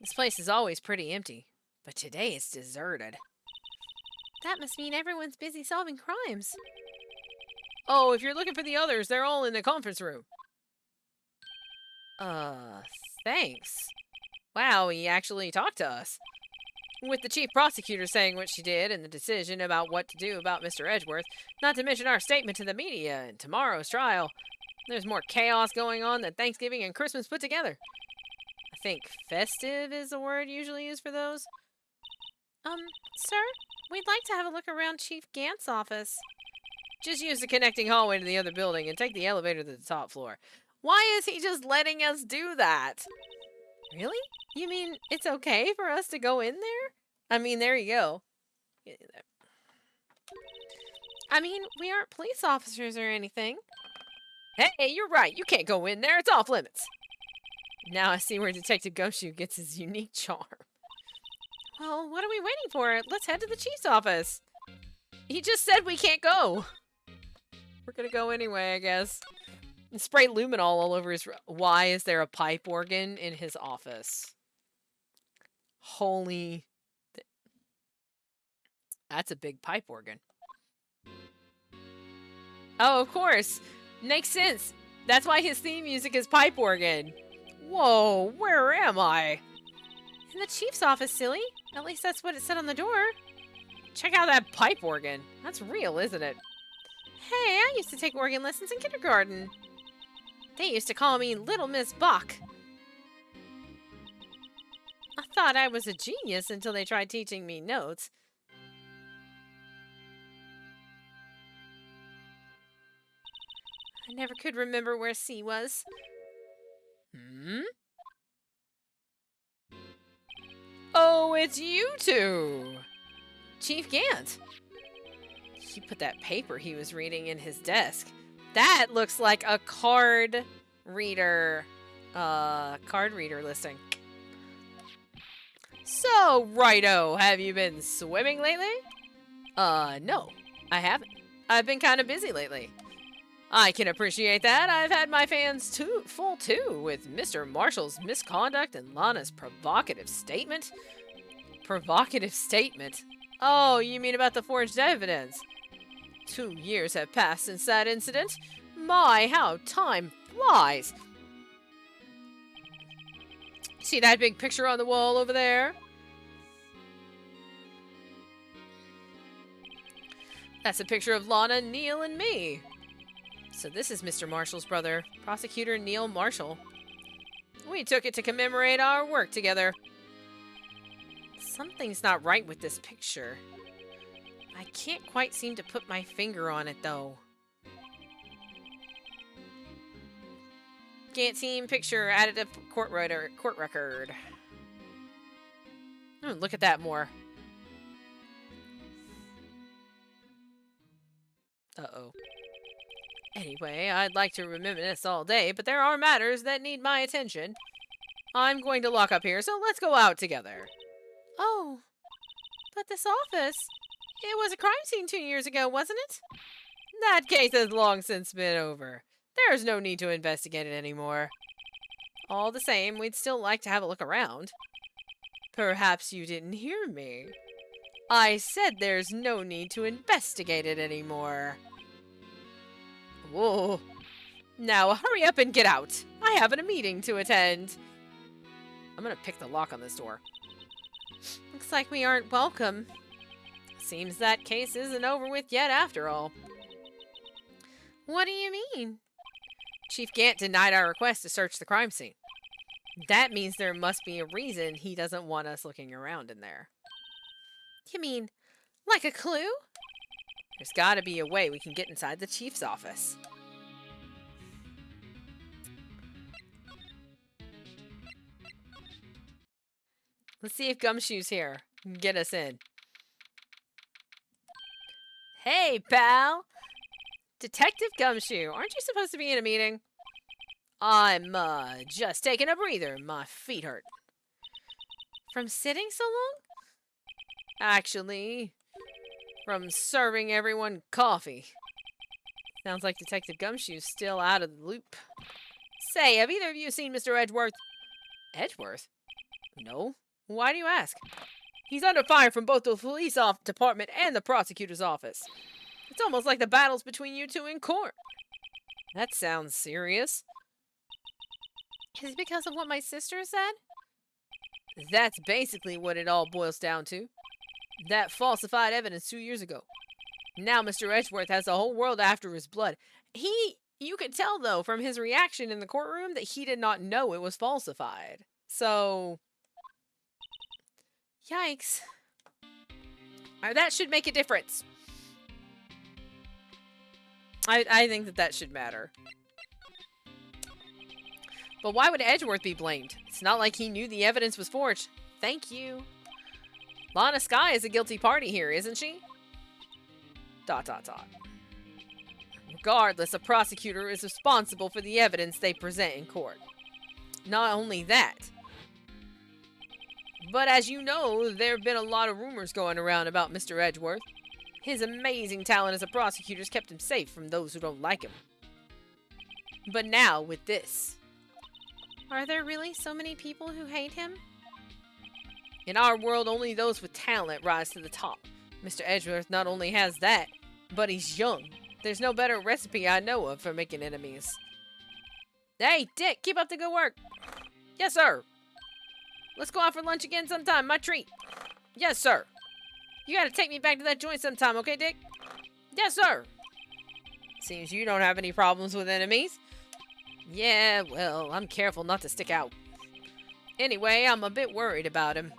This place is always pretty empty, but today it's deserted. That must mean everyone's busy solving crimes. Oh, if you're looking for the others, they're all in the conference room. Thanks. Wow, he actually talked to us. With the chief prosecutor saying what she did and the decision about what to do about Mr. Edgeworth, not to mention our statement to the media and tomorrow's trial. There's more chaos going on than Thanksgiving and Christmas put together. I think festive is the word usually used for those. Sir, we'd like to have a look around Chief Gant's office. Just use the connecting hallway to the other building and take the elevator to the top floor. Why is he just letting us do that? Really? You mean it's okay for us to go in there? I mean, there you go. I mean, we aren't police officers or anything. Hey, you're right. You can't go in there. It's off limits. Now I see where Detective Gumshoe gets his unique charm. Well, what are we waiting for? Let's head to the chief's office. He just said we can't go. We're gonna go anyway, I guess. And spray luminol all over his... Why is there a pipe organ in his office? Holy... That's a big pipe organ. Oh, of course. Makes sense. That's why his theme music is pipe organ. Whoa, where am I? In the chief's office, silly. At least that's what it said on the door. Check out that pipe organ. That's real, isn't it? Hey, I used to take organ lessons in kindergarten. They used to call me Little Miss Bach. I thought I was a genius until they tried teaching me notes. I never could remember where C was. Oh, it's you two! Chief Gant. He put that paper he was reading in his desk. That looks like a card reader listing. So, righto, have you been swimming lately? No, I haven't. I've been kind of busy lately. I can appreciate that. I've had my fans full too, with Mr. Marshall's misconduct and Lana's provocative statement. Provocative statement? Oh, you mean about the forged evidence? 2 years have passed since that incident. My, how time flies. See that big picture on the wall over there? That's a picture of Lana, Neil, and me. So this is Mr. Marshall's brother, Prosecutor Neil Marshall. We took it to commemorate our work together. Something's not right with this picture. I can't quite seem to put my finger on it, though. Can't seem picture added to court record. Look at that more. Uh-oh. Anyway, I'd like to reminisce all day, but there are matters that need my attention. I'm going to lock up here, so let's go out together. Oh, but this office, it was a crime scene 2 years ago, wasn't it? That case has long since been over. There's no need to investigate it anymore. All the same, we'd still like to have a look around. Perhaps you didn't hear me. I said there's no need to investigate it anymore. Whoa. Now hurry up and get out. I have a meeting to attend. I'm gonna pick the lock on this door. Looks like we aren't welcome. Seems that case isn't over with yet after all. What do you mean? Chief Gant denied our request to search the crime scene. That means there must be a reason he doesn't want us looking around in there. You mean, like a clue? There's gotta be a way we can get inside the chief's office. Let's see if Gumshoe's here. Get us in. Hey, pal! Detective Gumshoe, aren't you supposed to be in a meeting? I'm, just taking a breather. My feet hurt. From sitting so long? Actually, from serving everyone coffee. Sounds like Detective Gumshoe's still out of the loop. Say, have either of you seen Mr. Edgeworth? Edgeworth? No. Why do you ask? He's under fire from both the police department and the prosecutor's office. It's almost like the battle's between you two in court. That sounds serious. Is it because of what my sister said? That's basically what it all boils down to. That falsified evidence 2 years ago. Now Mr. Edgeworth has the whole world after his blood. You could tell, though, from his reaction in the courtroom that he did not know it was falsified. So... Yikes. That should make a difference. I think that should matter. But why would Edgeworth be blamed? It's not like he knew the evidence was forged. Thank you. Lana Skye is a guilty party here, isn't she? ... Regardless, a prosecutor is responsible for the evidence they present in court. Not only that, but as you know, there have been a lot of rumors going around about Mr. Edgeworth. His amazing talent as a prosecutor has kept him safe from those who don't like him. But now, with this... Are there really so many people who hate him? In our world, only those with talent rise to the top. Mr. Edgeworth not only has that, but he's young. There's no better recipe I know of for making enemies. Hey, Dick, keep up the good work. Yes, sir. Let's go out for lunch again sometime. My treat. Yes, sir. You gotta take me back to that joint sometime, okay, Dick? Yes, sir. Seems you don't have any problems with enemies. Yeah, well, I'm careful not to stick out. Anyway, I'm a bit worried about him.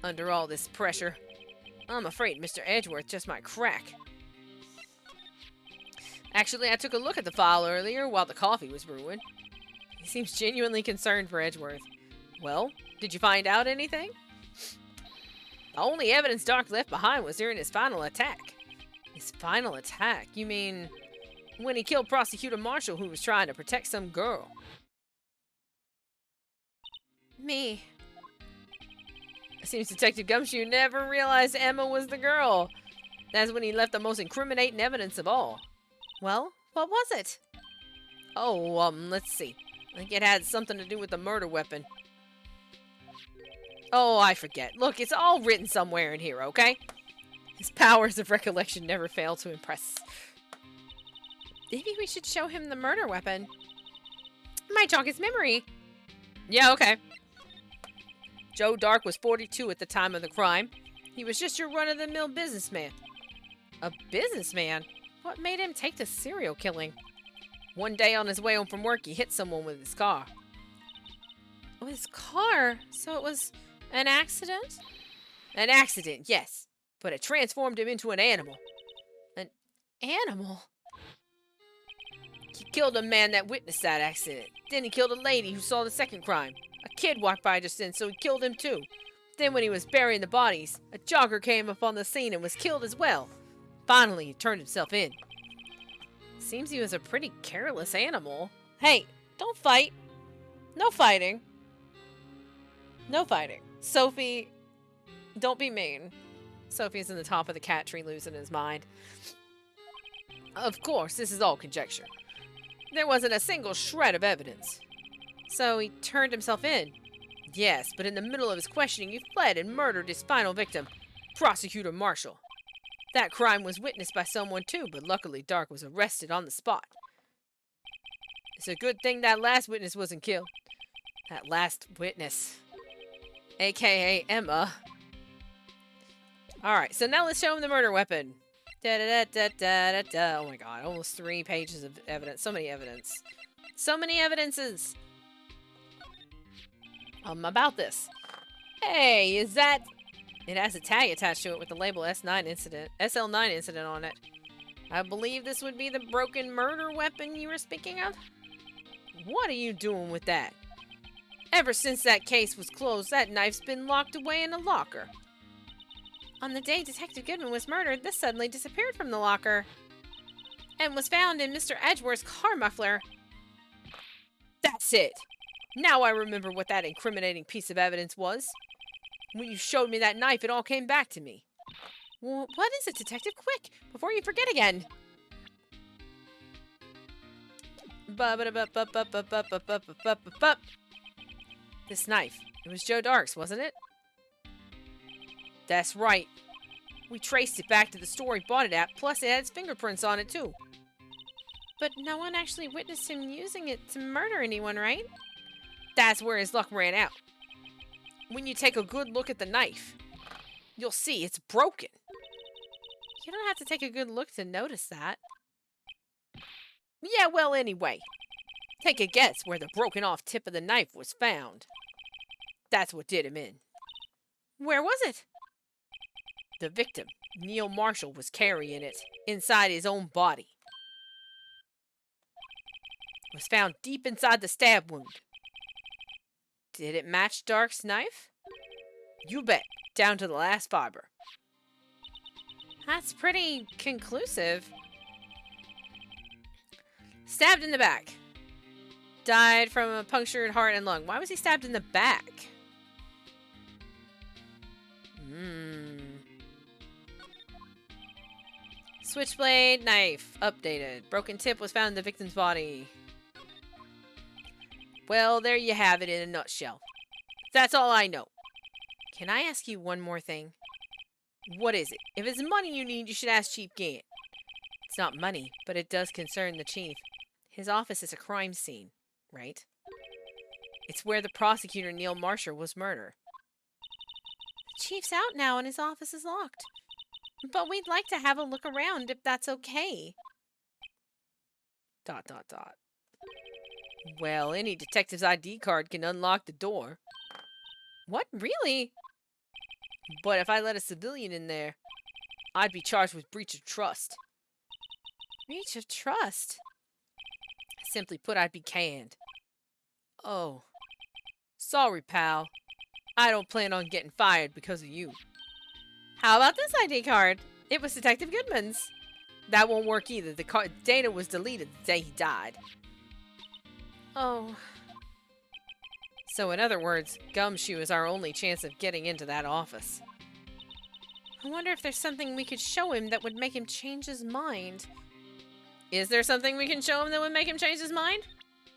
Under all this pressure. I'm afraid Mr. Edgeworth just might crack. Actually, I took a look at the file earlier while the coffee was brewing. He seems genuinely concerned for Edgeworth. Well, did you find out anything? The only evidence Dark left behind was during his final attack. His final attack? You mean when he killed Prosecutor Marshall who was trying to protect some girl? Me. It seems Detective Gumshoe never realized Emma was the girl. That's when he left the most incriminating evidence of all. Well, what was it? Oh, let's see. I think it had something to do with the murder weapon. Oh, I forget. Look, it's all written somewhere in here, okay? His powers of recollection never fail to impress. Maybe we should show him the murder weapon. Might jog his memory. Yeah, okay. Joe Dark was 42 at the time of the crime. He was just your run-of-the-mill businessman. A businessman? What made him take to serial killing? One day on his way home from work, he hit someone with his car. With his car? So it was an accident? An accident, yes. But it transformed him into an animal. An animal? He killed a man that witnessed that accident. Then he killed a lady who saw the second crime. A kid walked by just then, so he killed him too. Then when he was burying the bodies, a jogger came up on the scene and was killed as well. Finally, he turned himself in. Seems he was a pretty careless animal. Hey, don't fight. No fighting. No fighting. Sophie, don't be mean. Sophie's in the top of the cat tree losing his mind. Of course, this is all conjecture. There wasn't a single shred of evidence. So he turned himself in. Yes, but in the middle of his questioning, he fled and murdered his final victim, Prosecutor Marshall. That crime was witnessed by someone too, but luckily Dark was arrested on the spot. It's a good thing that last witness wasn't killed. That last witness. AKA Emma. Alright, so now let's show him the murder weapon. Da-da-da-da-da-da-da. Oh my god, almost 3 pages of evidence. So many evidence. So many evidences. About this. Hey, is that... It has a tag attached to it with the label SL9 incident on it. I believe this would be the broken murder weapon you were speaking of? What are you doing with that? Ever since that case was closed, that knife's been locked away in a locker. On the day Detective Goodman was murdered, this suddenly disappeared from the locker. And was found in Mr. Edgeworth's car muffler. That's it! Now I remember what that incriminating piece of evidence was. When you showed me that knife, it all came back to me. Well, what is it, Detective? Quick, before you forget again. This knife. It was Joe Dark's, wasn't it? That's right. We traced it back to the store he bought it at, plus it had his fingerprints on it, too. But no one actually witnessed him using it to murder anyone, right? That's where his luck ran out. When you take a good look at the knife, you'll see it's broken. You don't have to take a good look to notice that. Yeah, well, anyway. Take a guess where the broken off tip of the knife was found. That's what did him in. Where was it? The victim, Neil Marshall, was carrying it inside his own body. It was found deep inside the stab wound. Did it match Dark's knife? You bet, down to the last fiber. That's pretty conclusive. Stabbed in the back. Died from a punctured heart and lung. Why was he stabbed in the back? Switchblade knife. Updated. Broken tip was found in the victim's body. Well, there you have it in a nutshell. That's all I know. Can I ask you one more thing? What is it? If it's money you need, you should ask Chief Gant. It's not money, but it does concern the chief. His office is a crime scene, right? It's where the prosecutor, Neil Marshall, was murdered. The chief's out now and his office is locked. But we'd like to have a look around if that's okay. ... Well, any detective's ID card can unlock the door. What? Really? But if I let a civilian in there, I'd be charged with breach of trust. Breach of trust? Simply put, I'd be canned. Oh. Sorry, pal. I don't plan on getting fired because of you. How about this ID card? It was Detective Goodman's. That won't work either. The data was deleted the day he died. Oh. So in other words, Gumshoe is our only chance of getting into that office. I wonder if there's something we could show him that would make him change his mind. Is there something we can show him that would make him change his mind?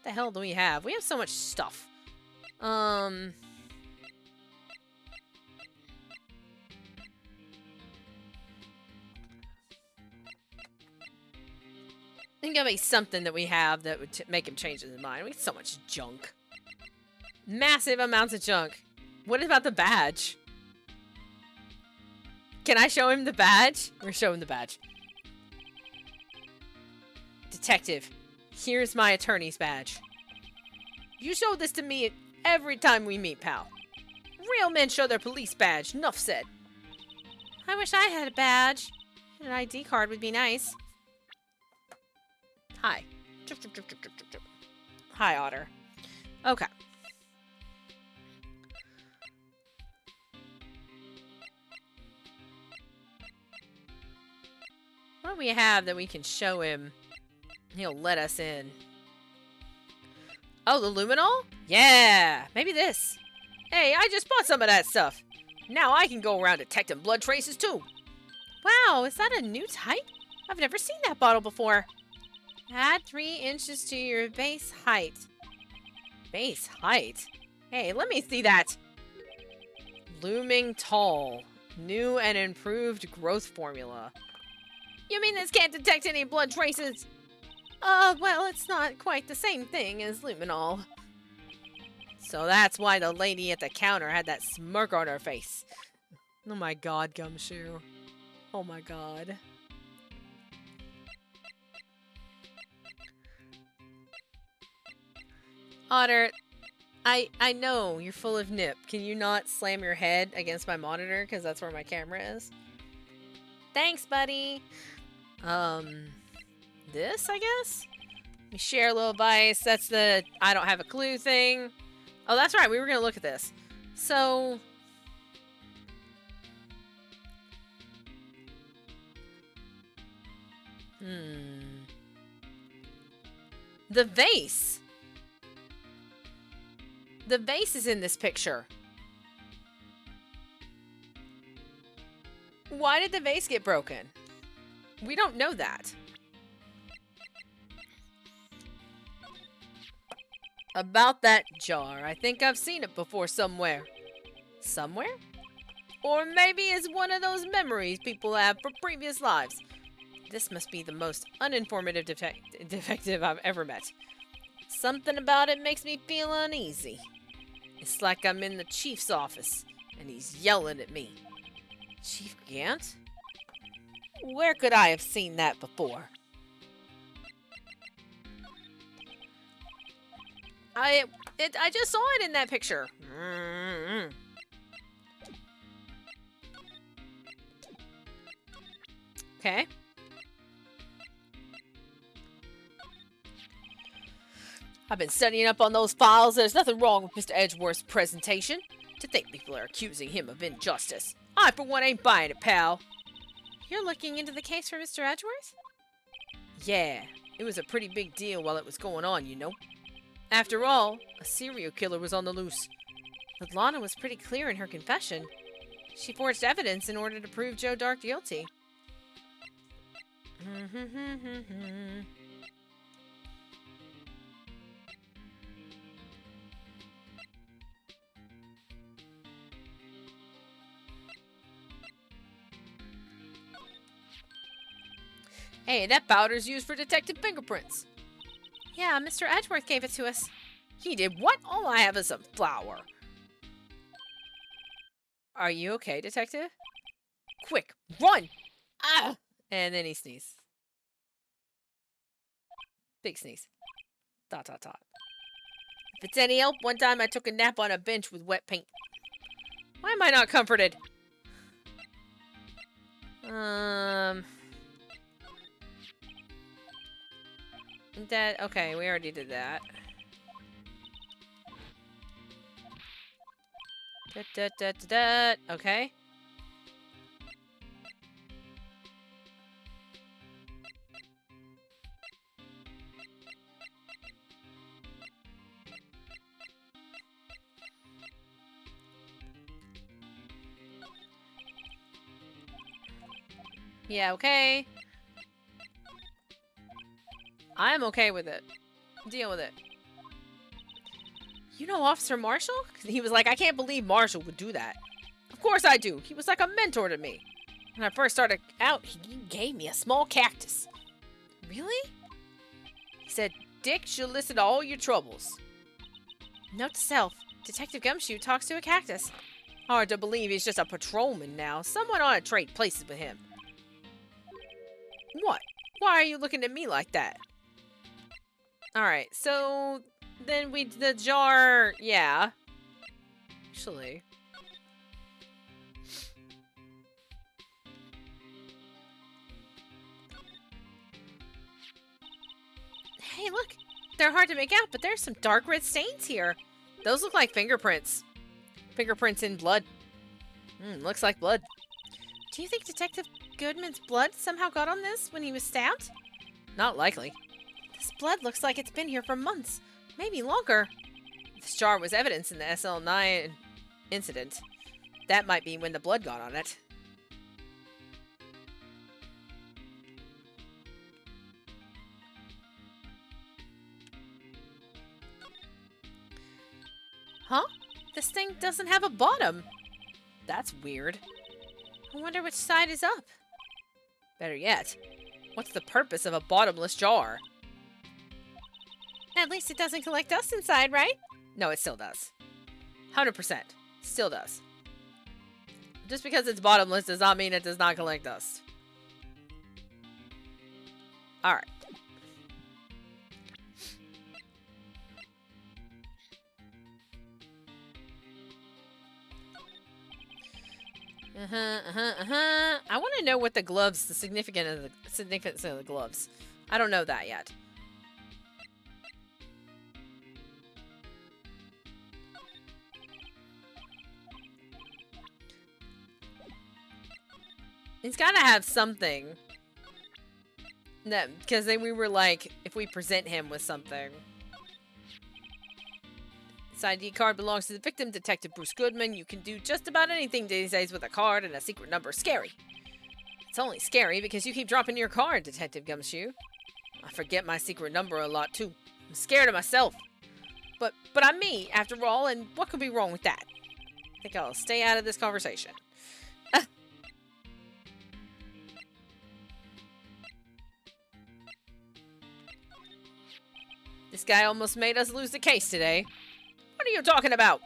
The hell do we have? We have so much stuff. Think of something that we have that would make him change his mind. We have so much junk. Massive amounts of junk. What about the badge? Can I show him the badge? We're showing the badge. Detective, here's my attorney's badge. You show this to me every time we meet, pal. Real men show their police badge. Nuff said. I wish I had a badge. An ID card would be nice. Hi. Hi, Otter. Okay. What do we have that we can show him? He'll let us in. Oh, the luminol? Yeah, maybe this. Hey, I just bought some of that stuff. Now I can go around detecting blood traces too. Wow, is that a new type? I've never seen that bottle before. Add 3 inches to your base height. Base height? Hey, let me see that. Looming tall. New and improved growth formula. You mean this can't detect any blood traces? Well, it's not quite the same thing as luminol. So that's why the lady at the counter had that smirk on her face. Oh my god, Gumshoe. Oh my god. Otter, I know you're full of nip. Can you not slam your head against my monitor? Because that's where my camera is. Thanks, buddy. This, I guess? We share a little vice. That's the I don't have a clue thing. Oh, that's right. We were going to look at this. So... The vase. The vase is in this picture. Why did the vase get broken? We don't know that. About that jar. I think I've seen it before somewhere. Somewhere? Or maybe it's one of those memories people have from previous lives. This must be the most uninformative detective I've ever met. Something about it makes me feel uneasy. It's like I'm in the chief's office, and he's yelling at me. Chief Gant? Where could I have seen that before? I just saw it in that picture. Okay. I've been studying up on those files. There's nothing wrong with Mr. Edgeworth's presentation. To think people are accusing him of injustice. I, for one, ain't buying it, pal. You're looking into the case for Mr. Edgeworth? Yeah, it was a pretty big deal while it was going on, you know. After all, a serial killer was on the loose. But Lana was pretty clear in her confession. She forged evidence in order to prove Joe Dark guilty. Hey, that powder's used for detective fingerprints. Yeah, Mr. Edgeworth gave it to us. He did what? All I have is some flour. Are you okay, detective? Quick, run! Ah! And then he sneezes. Big sneeze. Dot, dot, dot. If it's any help, one time I took a nap on a bench with wet paint. Why am I not comforted? Okay, we already did that. Okay. Yeah, okay. I'm okay with it. Deal with it. You know Officer Marshall? He was like, I can't believe Marshall would do that. Of course I do. He was like a mentor to me. When I first started out, he gave me a small cactus. Really? He said, Dick should listen to all your troubles. Note to self. Detective Gumshoe talks to a cactus. Hard to believe he's just a patrolman now. Someone ought to trade places with him. What? Why are you looking at me like that? Alright, so then the jar, yeah. Actually. Hey, look. They're hard to make out, but there's some dark red stains here. Those look like fingerprints. Fingerprints in blood. Looks like blood. Do you think Detective Goodman's blood somehow got on this when he was stabbed? Not likely. This blood looks like it's been here for months, maybe longer. This jar was evidence in the SL9 incident. That might be when the blood got on it. Huh? This thing doesn't have a bottom. That's weird. I wonder which side is up. Better yet, what's the purpose of a bottomless jar? At least it doesn't collect dust inside, right? No, it still does. 100%. Still does. Just because it's bottomless does not mean it does not collect dust. Alright. I want to know what the gloves, the significance of the gloves. I don't know that yet. It's got to have something. That, because then we were like, if we present him with something. This ID card belongs to the victim, Detective Bruce Goodman. You can do just about anything these days with a card and a secret number. Scary. It's only scary because you keep dropping your card, Detective Gumshoe. I forget my secret number a lot, too. I'm scared of myself. But I'm me, after all, and what could be wrong with that? I think I'll stay out of this conversation. This guy almost made us lose the case today. What are you talking about?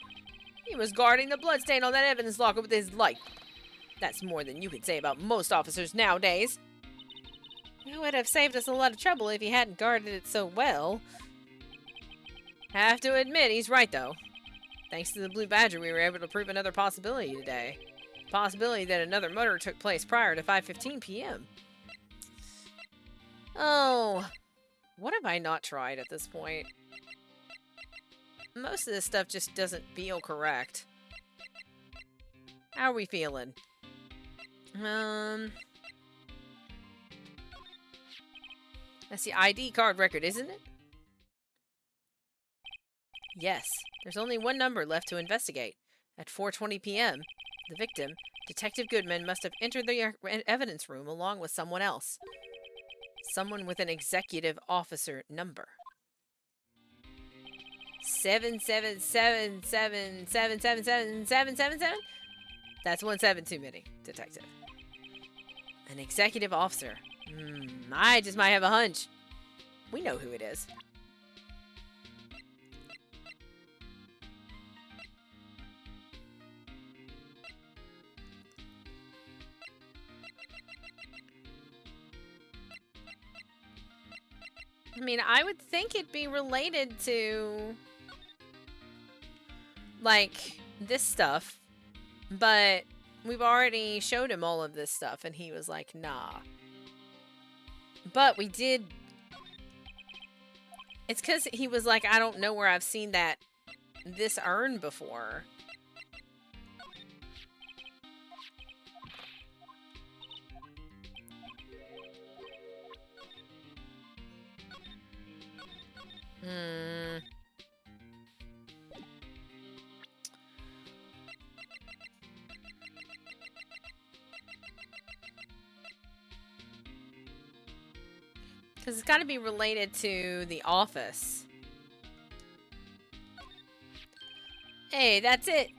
He was guarding the bloodstain on that evidence locker with his life. That's more than you can say about most officers nowadays. It would have saved us a lot of trouble if he hadn't guarded it so well. Have to admit, he's right, though. Thanks to the Blue Badger, we were able to prove another possibility today. The possibility that another murder took place prior to 5:15 p.m. Oh, what have I not tried at this point? Most of this stuff just doesn't feel correct. How are we feeling? That's the ID card record, isn't it? Yes. There's only one number left to investigate. At 4:20 p.m., the victim, Detective Goodman, must have entered the evidence room along with someone else. Someone with an executive officer number. 77777777777. That's 17 too many, detective. An executive officer. I just might have a hunch. We know who it is. I mean, I would think it'd be related to, like, this stuff, but we've already showed him all of this stuff, and he was like, nah. But we did... It's because he was like, I don't know where I've seen this urn before. Because it's got to be related to the office. Hey, that's it.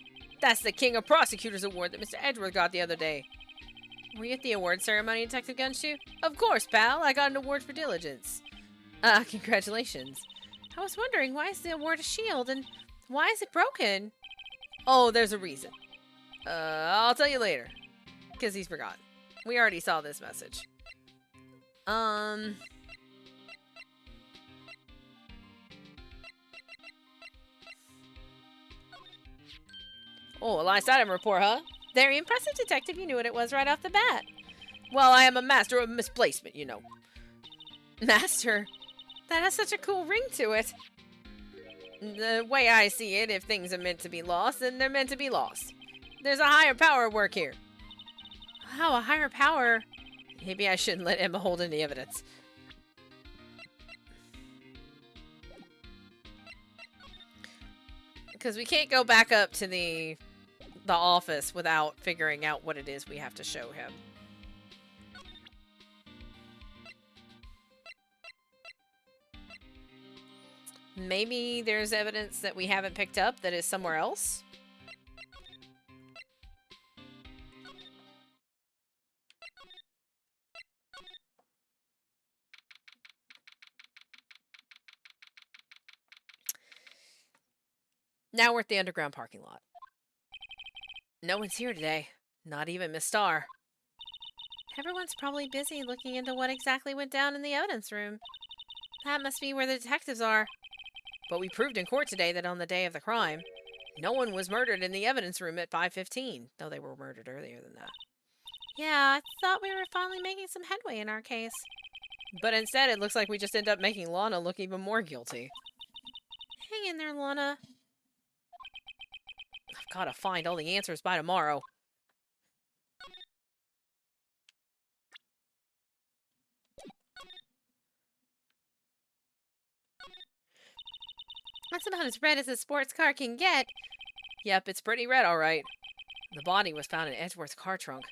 That's the King of Prosecutors Award that Mr. Edgeworth got the other day. Were you at the award ceremony, Detective Gunshoe? Of course, pal. I got an award for diligence. Congratulations. I was wondering, why is the award a shield, and why is it broken? Oh, there's a reason. I'll tell you later. Because he's forgotten. We already saw this message. Oh, a last item report, huh? Very impressive, Detective. You knew what it was right off the bat. Well, I am a master of misplacement, you know. Master? That has such a cool ring to it. The way I see it, if things are meant to be lost, then they're meant to be lost. There's a higher power at work here. Wow, a higher power? Maybe I shouldn't let Emma hold any evidence. Because we can't go back up to the office without figuring out what it is we have to show him. Maybe there's evidence that we haven't picked up that is somewhere else? Now we're at the underground parking lot. No one's here today. Not even Miss Starr. Everyone's probably busy looking into what exactly went down in the evidence room. That must be where the detectives are. But we proved in court today that on the day of the crime, no one was murdered in the evidence room at 5:15, though they were murdered earlier than that. Yeah, I thought we were finally making some headway in our case. But instead, it looks like we just end up making Lana look even more guilty. Hang in there, Lana. I've got to find all the answers by tomorrow. That's about as red as a sports car can get. Yep, it's pretty red, all right. The body was found in Edgeworth's car trunk,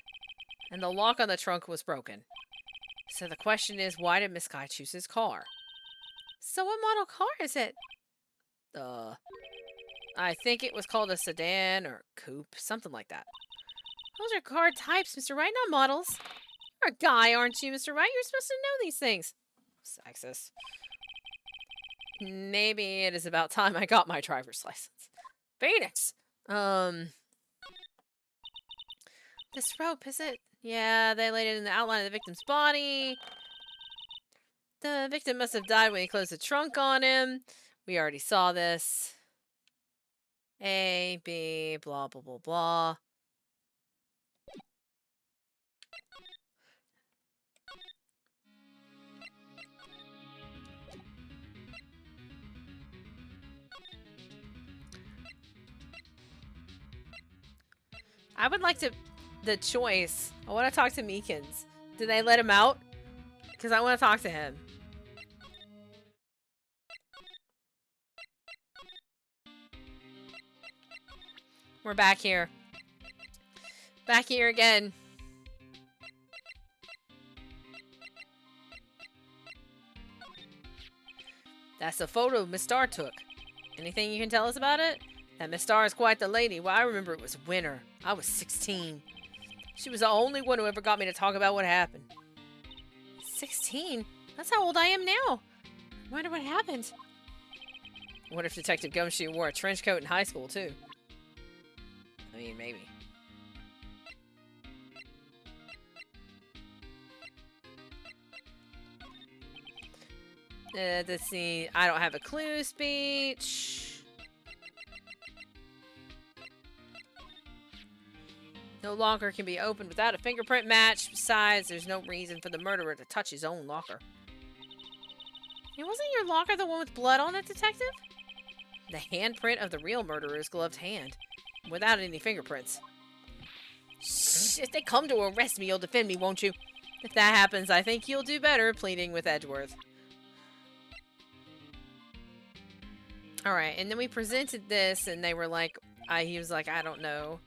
and the lock on the trunk was broken. So the question is, why did Miss Guy choose his car? So what model car is it? I think it was called a sedan or coupe, something like that. Those are car types, Mr. Wright, not models. You're a guy, aren't you, Mr. Wright? You're supposed to know these things. Sexist. Maybe it is about time I got my driver's license. Phoenix! This rope, is it? Yeah, they laid it in the outline of the victim's body. The victim must have died when he closed the trunk on him. We already saw this. A, B, blah, blah, blah, blah. I would like the choice. I want to talk to Meekins. Did they let him out? Because I want to talk to him. We're back here. Back here again. That's the photo Miss Star took. Anything you can tell us about it? That Miss Star is quite the lady. Well, I remember it was winter. I was 16. She was the only one who ever got me to talk about what happened. 16? That's how old I am now. I wonder what happened. What if Detective Gumshoe wore a trench coat in high school, too? I mean, maybe. Let's see. I don't have a clue speech. No locker can be opened without a fingerprint match. Besides, there's no reason for the murderer to touch his own locker. And wasn't your locker the one with blood on it, Detective? The handprint of the real murderer's gloved hand, without any fingerprints. Shh, if they come to arrest me, you'll defend me, won't you? If that happens, I think you'll do better pleading with Edgeworth. Alright, and then we presented this, and they were like, he was like, I don't know.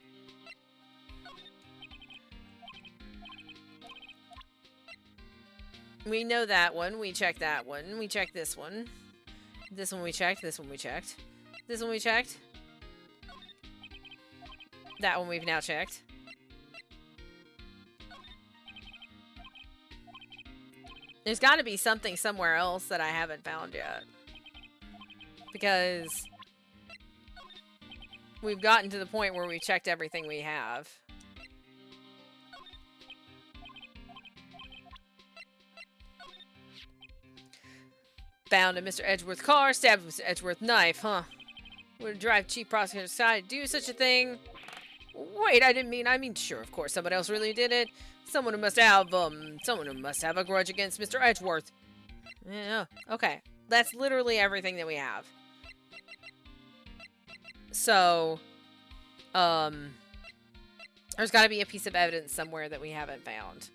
We know that one. We checked that one. We checked this one. This one we checked. This one we checked. This one we checked. That one we've now checked. There's got to be something somewhere else that I haven't found yet. Because we've gotten to the point where we've checked everything we have. Found in Mr. Edgeworth's car, stabbed with Mr. Edgeworth's knife, huh? Would a drive chief prosecutor decide to do such a thing? Wait, I mean, sure, of course, somebody else really did it. Someone who must have a grudge against Mr. Edgeworth. Yeah, okay. That's literally everything that we have. So, there's got to be a piece of evidence somewhere that we haven't found.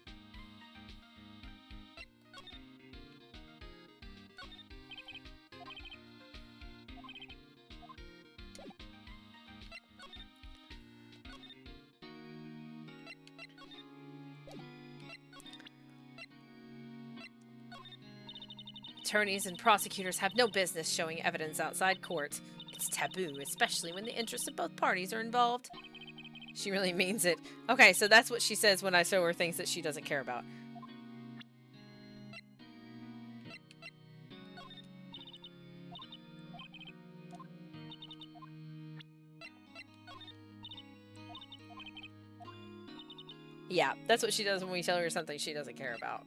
Attorneys and prosecutors have no business showing evidence outside court. It's taboo, especially when the interests of both parties are involved. She really means it. Okay, so that's what she says when I show her things that she doesn't care about. Yeah, that's what she does when we tell her something she doesn't care about.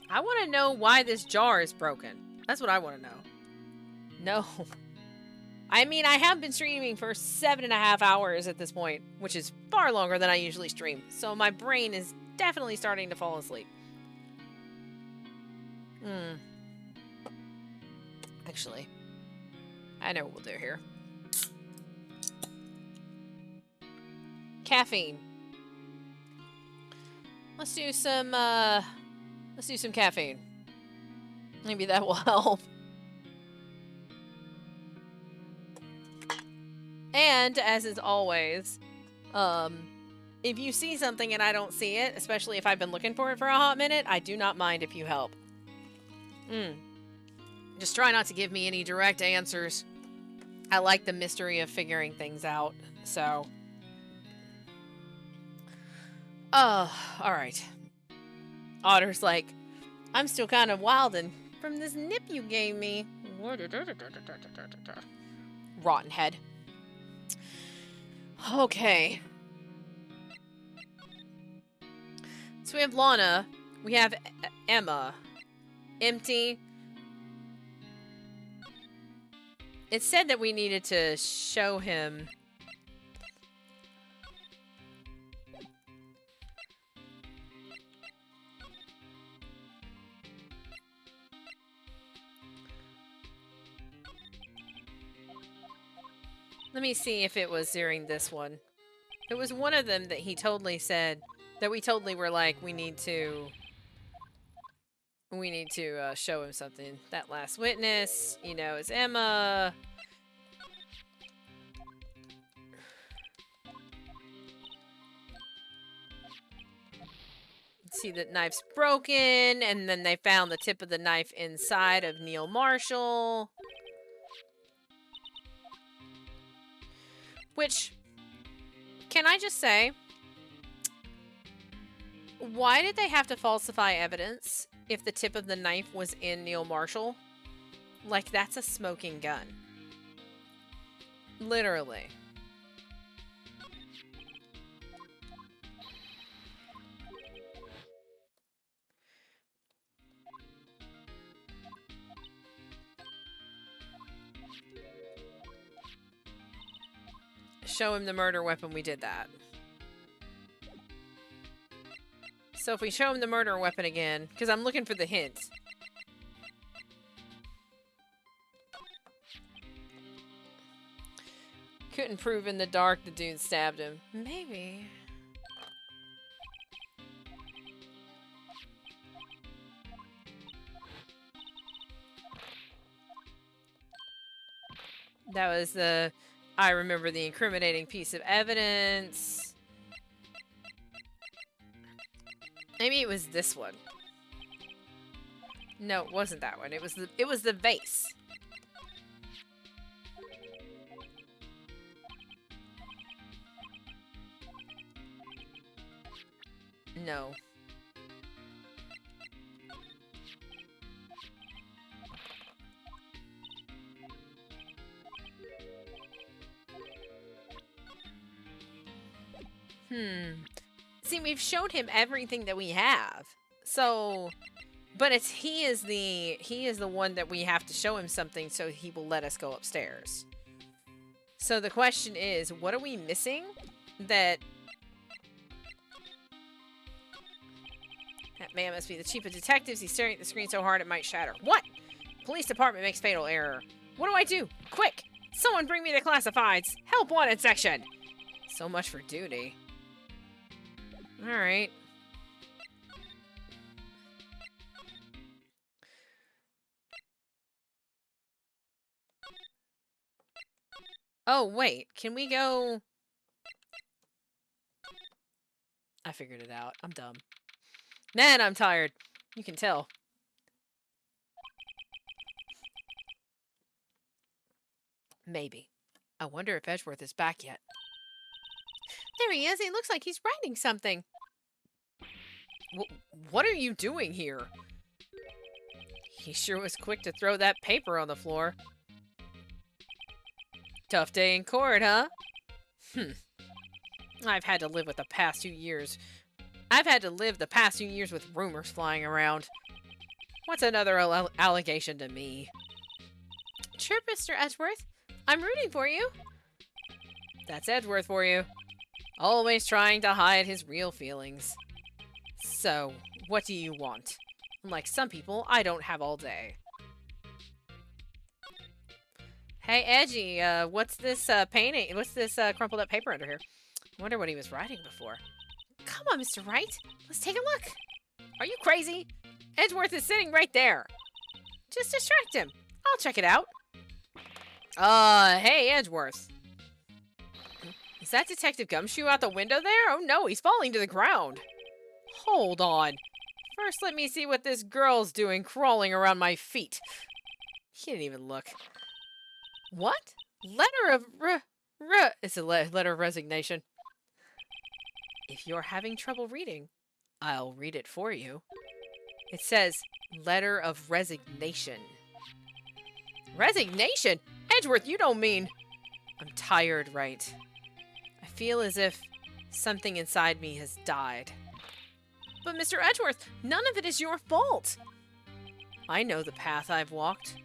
I want to know why this jar is broken. That's what I want to know. No. I mean, I have been streaming for 7.5 hours at this point, which is far longer than I usually stream. So my brain is definitely starting to fall asleep. Actually, I know what we'll do here. Caffeine. Let's do some caffeine. Maybe that will help. And, as is always, if you see something and I don't see it, especially if I've been looking for it for a hot minute, I do not mind if you help. Just try not to give me any direct answers. I like the mystery of figuring things out, so... alright. Otter's like, I'm still kind of wildin' from this nip you gave me. Rotten head. Okay. So we have Lana. We have Emma. Empty. It said that we needed to show him... Let me see if it was during this one. It was one of them that he totally said, that we totally were like, we need to show him something. That last witness, you know, is Emma. Let's see the knife's broken, and then they found the tip of the knife inside of Neil Marshall. Which, can I just say, why did they have to falsify evidence if the tip of the knife was in Neil Marshall? Like, that's a smoking gun. Literally. Show him the murder weapon, we did that. So if we show him the murder weapon again, because I'm looking for the hint. Couldn't prove in the dark the dude stabbed him. Maybe. That was the... I remember the incriminating piece of evidence. Maybe it was this one. No, it wasn't that one. It was the vase. No. See, we've showed him everything that we have. So, but he is the one that we have to show him something so he will let us go upstairs. So the question is, what are we missing? That man must be the chief of detectives. He's staring at the screen so hard it might shatter. What? Police department makes fatal error. What do I do? Quick! Someone bring me the classifieds. Help wanted section. So much for duty. Alright. Oh, wait. Can we go... I figured it out. I'm dumb. Man, I'm tired. You can tell. Maybe. I wonder if Edgeworth is back yet. There he is. He looks like he's writing something. What are you doing here? He sure was quick to throw that paper on the floor. Tough day in court, huh? I've had to live with the past 2 years. I've had to live the past 2 years with rumors flying around. What's another allegation to me? Sure, Mr. Edgeworth. I'm rooting for you. That's Edgeworth for you. Always trying to hide his real feelings. So, what do you want? Unlike some people, I don't have all day. Hey, Edgy, what's this painting? What's this crumpled up paper under here? I wonder what he was writing before. Come on, Mr. Wright. Let's take a look. Are you crazy? Edgeworth is sitting right there. Just distract him. I'll check it out. Hey, Edgeworth. Is that Detective Gumshoe out the window there? Oh no, he's falling to the ground. Hold on. First, let me see what this girl's doing crawling around my feet. He didn't even look. What? Letter of It's a letter of resignation. If you're having trouble reading, I'll read it for you. It says, letter of resignation. Resignation? Edgeworth, you don't mean... I'm tired, Wright. I feel as if something inside me has died. But Mr. Edgeworth, none of it is your fault. I know the path I've walked.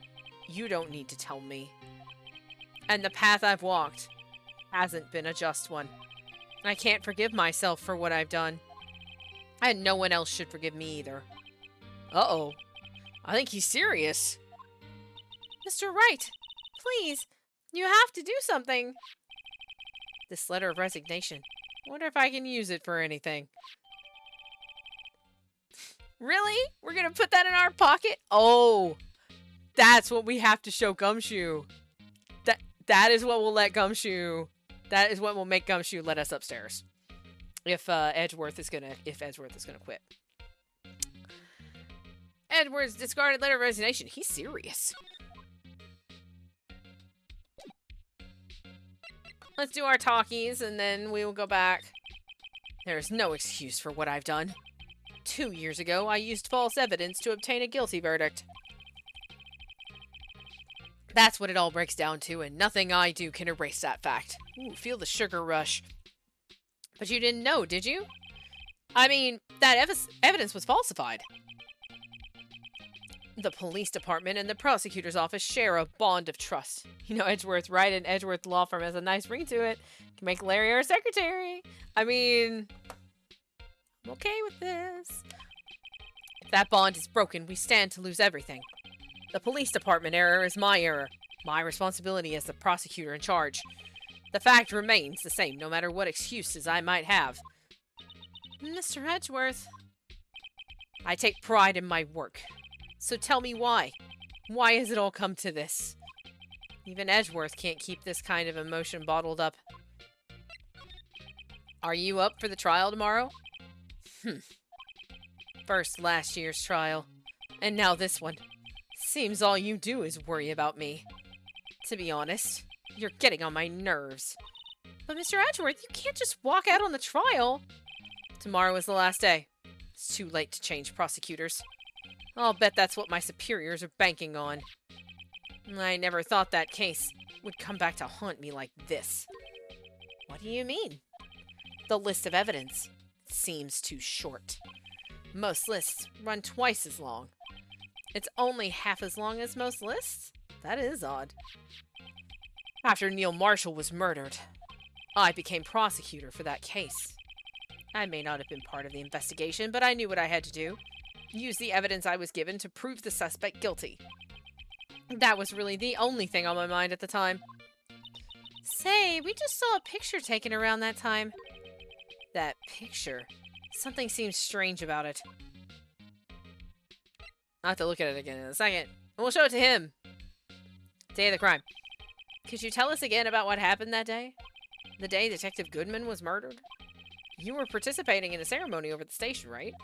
You don't need to tell me. And the path I've walked hasn't been a just one. I can't forgive myself for what I've done. And no one else should forgive me either. Uh-oh. I think he's serious. Mr. Wright, please, you have to do something. This letter of resignation. I wonder if I can use it for anything. Really? We're gonna put that in our pocket? Oh, that's what we have to show Gumshoe. That is what will let Gumshoe. That is what will make Gumshoe let us upstairs. If Edgeworth is gonna quit. Edward's discarded letter of resignation. He's serious. Let's do our talkies, and then we will go back. There's no excuse for what I've done. 2 years ago, I used false evidence to obtain a guilty verdict. That's what it all breaks down to, and nothing I do can erase that fact. Ooh, feel the sugar rush. But you didn't know, did you? I mean, that evidence was falsified. The police department and the prosecutor's office share a bond of trust. You know, Edgeworth Wright and Edgeworth Law Firm has a nice ring to it. Can make Larry our secretary. I mean, I'm okay with this. If that bond is broken, we stand to lose everything. The police department error is my error. My responsibility as the prosecutor in charge. The fact remains the same, no matter what excuses I might have. Mr. Edgeworth, I take pride in my work. So tell me why. Why has it all come to this? Even Edgeworth can't keep this kind of emotion bottled up. Are you up for the trial tomorrow? First last year's trial, and now this one. Seems all you do is worry about me. To be honest, you're getting on my nerves. But Mr. Edgeworth, you can't just walk out on the trial. Tomorrow is the last day. It's too late to change prosecutors. I'll bet that's what my superiors are banking on. I never thought that case would come back to haunt me like this. What do you mean? The list of evidence seems too short. Most lists run twice as long. It's only half as long as most lists? That is odd. After Neil Marshall was murdered, I became prosecutor for that case. I may not have been part of the investigation, but I knew what I had to do. Use the evidence I was given to prove the suspect guilty. That was really the only thing on my mind at the time. Say, we just saw a picture taken around that time. That picture. Something seems strange about it. I'll have to look at it again in a second. And we'll show it to him. Day of the crime. Could you tell us again about what happened that day? The day Detective Goodman was murdered? You were participating in a ceremony over at the station, right?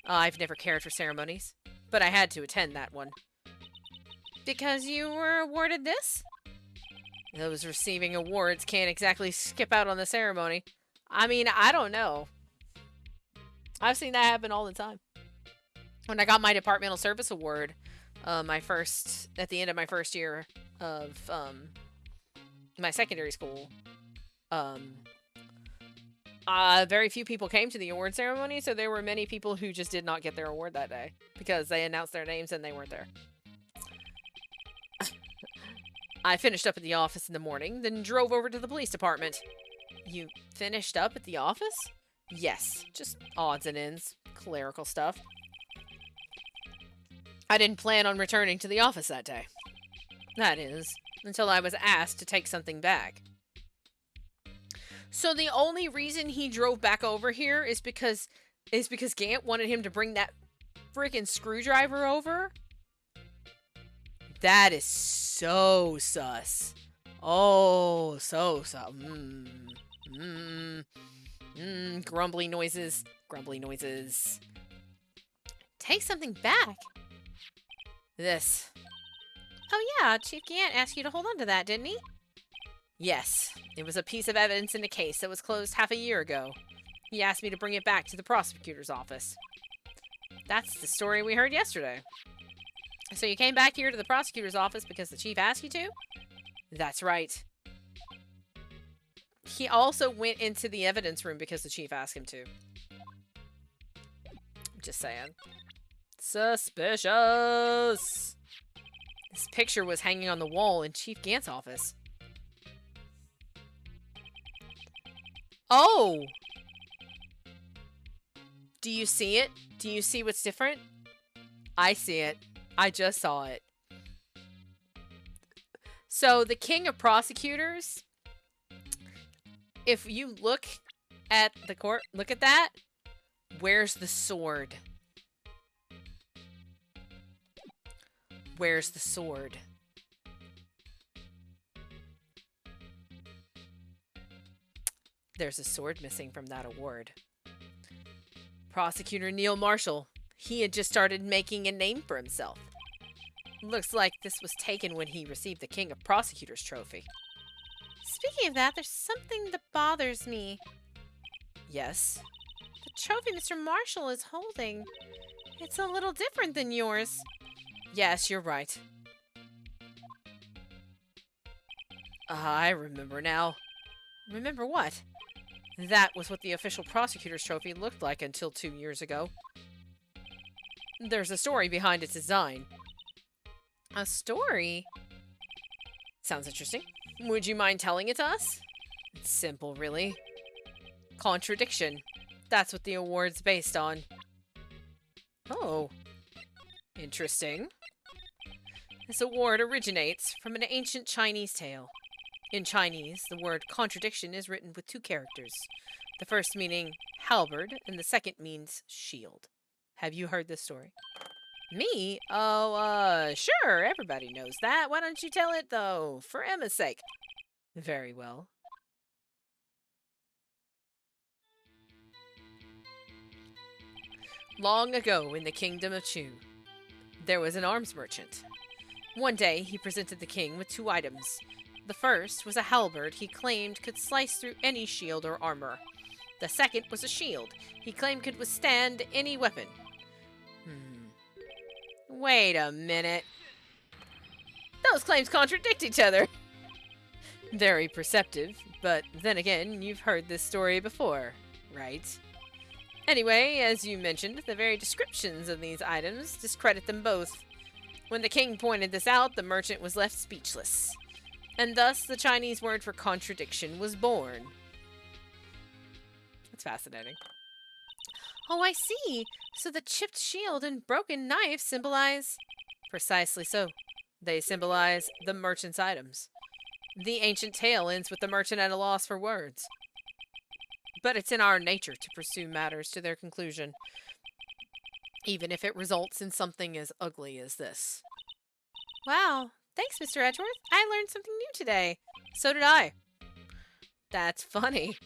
I've never cared for ceremonies, but I had to attend that one. Because you were awarded this? Those receiving awards can't exactly skip out on the ceremony. I mean, I don't know. I've seen that happen all the time. When I got my departmental service award, at the end of my first year of my secondary school, very few people came to the award ceremony, so there were many people who just did not get their award that day because they announced their names and they weren't there. I finished up at the office in the morning, then drove over to the police department. You finished up at the office? Yes, just odds and ends, clerical stuff. I didn't plan on returning to the office that day. That is, until I was asked to take something back. So the only reason he drove back over here is because Gant wanted him to bring that freaking screwdriver over? That is so sus. Oh, so sus. Grumbly noises. Grumbly noises. Take something back. This. Oh yeah, Chief Gant asked you to hold on to that, didn't he? Yes. It was a piece of evidence in a case that was closed half a year ago. He asked me to bring it back to the prosecutor's office. That's the story we heard yesterday. So you came back here to the prosecutor's office because the chief asked you to? That's right. He also went into the evidence room because the chief asked him to. Just saying. Suspicious! This picture was hanging on the wall in Chief Gant's office. Oh! Do you see it? Do you see what's different? I see it. I just saw it. So, the king of prosecutors, if you look at the court, look at that. Where's the sword? Where's the sword? There's a sword missing from that award. Prosecutor Neil Marshall He had just started making a name for himself. Looks like this was taken when he received the King of Prosecutors trophy. Speaking of that, there's something that bothers me. Yes? The trophy Mr. Marshall is holding. It's a little different than yours. Yes, you're right. I remember now. Remember what? That was what the official prosecutor's trophy looked like until 2 years ago. There's a story behind its design. A story? Sounds interesting. Would you mind telling it to us? It's simple, really. Contradiction. That's what the award's based on. Oh. Interesting. This award originates from an ancient Chinese tale. In Chinese, the word contradiction is written with 2 characters. The first meaning halberd, and the second means shield. Have you heard this story? Me? Oh, sure, everybody knows that. Why don't you tell it, though? For Emma's sake. Very well. Long ago in the kingdom of Chu, there was an arms merchant. One day, he presented the king with 2 items. The first was a halberd he claimed could slice through any shield or armor. The second was a shield he claimed could withstand any weapon. Wait a minute. Those claims contradict each other. Very perceptive, but then again, you've heard this story before, right? Anyway, as you mentioned, the very descriptions of these items discredit them both. When the king pointed this out, the merchant was left speechless. And thus, the Chinese word for contradiction was born. That's fascinating. Oh, I see. So the chipped shield and broken knife symbolize... Precisely so. They symbolize the merchant's items. The ancient tale ends with the merchant at a loss for words. But it's in our nature to pursue matters to their conclusion, even if it results in something as ugly as this. Wow. Thanks, Mr. Edgeworth. I learned something new today. So did I. That's funny.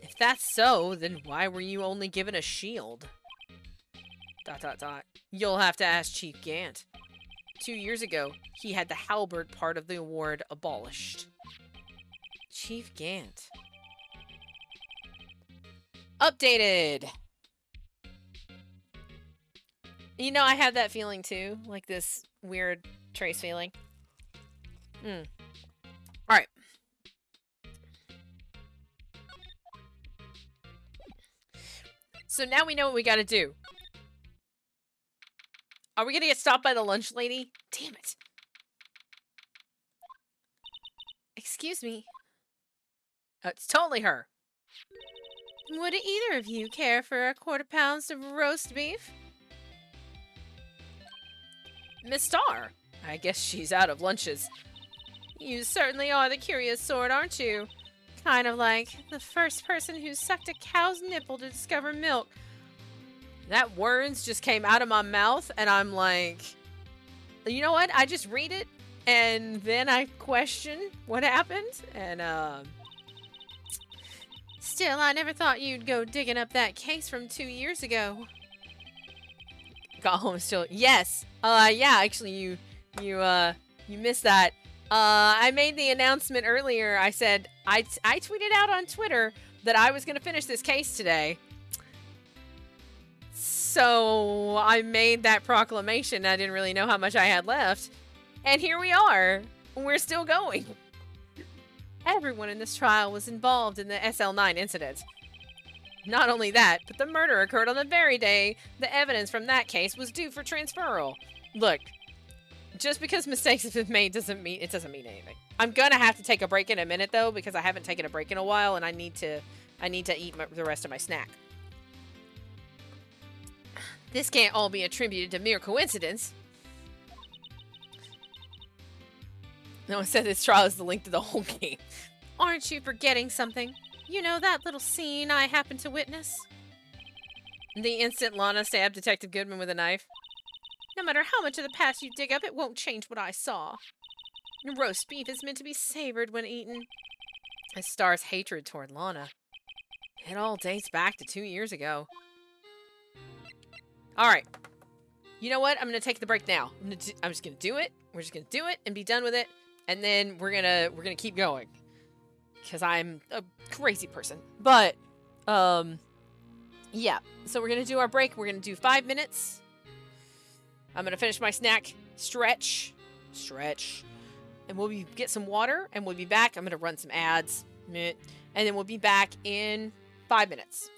If that's so, then why were you only given a shield? ... You'll have to ask Chief Gant. 2 years ago, he had the halberd part of the award abolished. Chief Gant. Updated! You know, I have that feeling too. Like this weird Trace feeling. Alright. So now we know what we gotta do. Are we gonna get stopped by the lunch lady? Damn it. Excuse me. It's totally her. Would either of you care for a quarter pound of roast beef? Miss Star. I guess she's out of lunches. You certainly are the curious sort, aren't you? Kind of like the first person who sucked a cow's nipple to discover milk. That words just came out of my mouth, and I'm like, you know what? I just read it, and then I question what happened, and Still, I never thought you'd go digging up that case from 2 years ago. Got home still. Yes. Yeah, actually, you missed that. I made the announcement earlier. I said, I tweeted out on Twitter that I was going to finish this case today. So I made that proclamation. I didn't really know how much I had left. And here we are. We're still going. Everyone in this trial was involved in the SL9 incident. Not only that, but the murder occurred on the very day the evidence from that case was due for transferal. Look, just because mistakes have been made doesn't mean anything. I'm gonna have to take a break in a minute though, because I haven't taken a break in a while, and I need to eat the rest of my snack. This can't all be attributed to mere coincidence. No one said this trial is the link to the whole game. Aren't you forgetting something? You know that little scene I happened to witness? The instant Lana stabbed Detective Goodman with a knife. No matter how much of the past you dig up, it won't change what I saw. Roast beef is meant to be savored when eaten. Star's hatred toward Lana. It all dates back to 2 years ago. All right. You know what? I'm gonna take the break now. I'm just gonna do it. We're just gonna do it and be done with it, and then we're gonna keep going. Because I'm a crazy person. But, yeah. So we're gonna do our break. We're gonna do 5 minutes. I'm gonna finish my snack. Stretch. And we'll get some water, and we'll be back. I'm gonna run some ads. And then we'll be back in 5 minutes.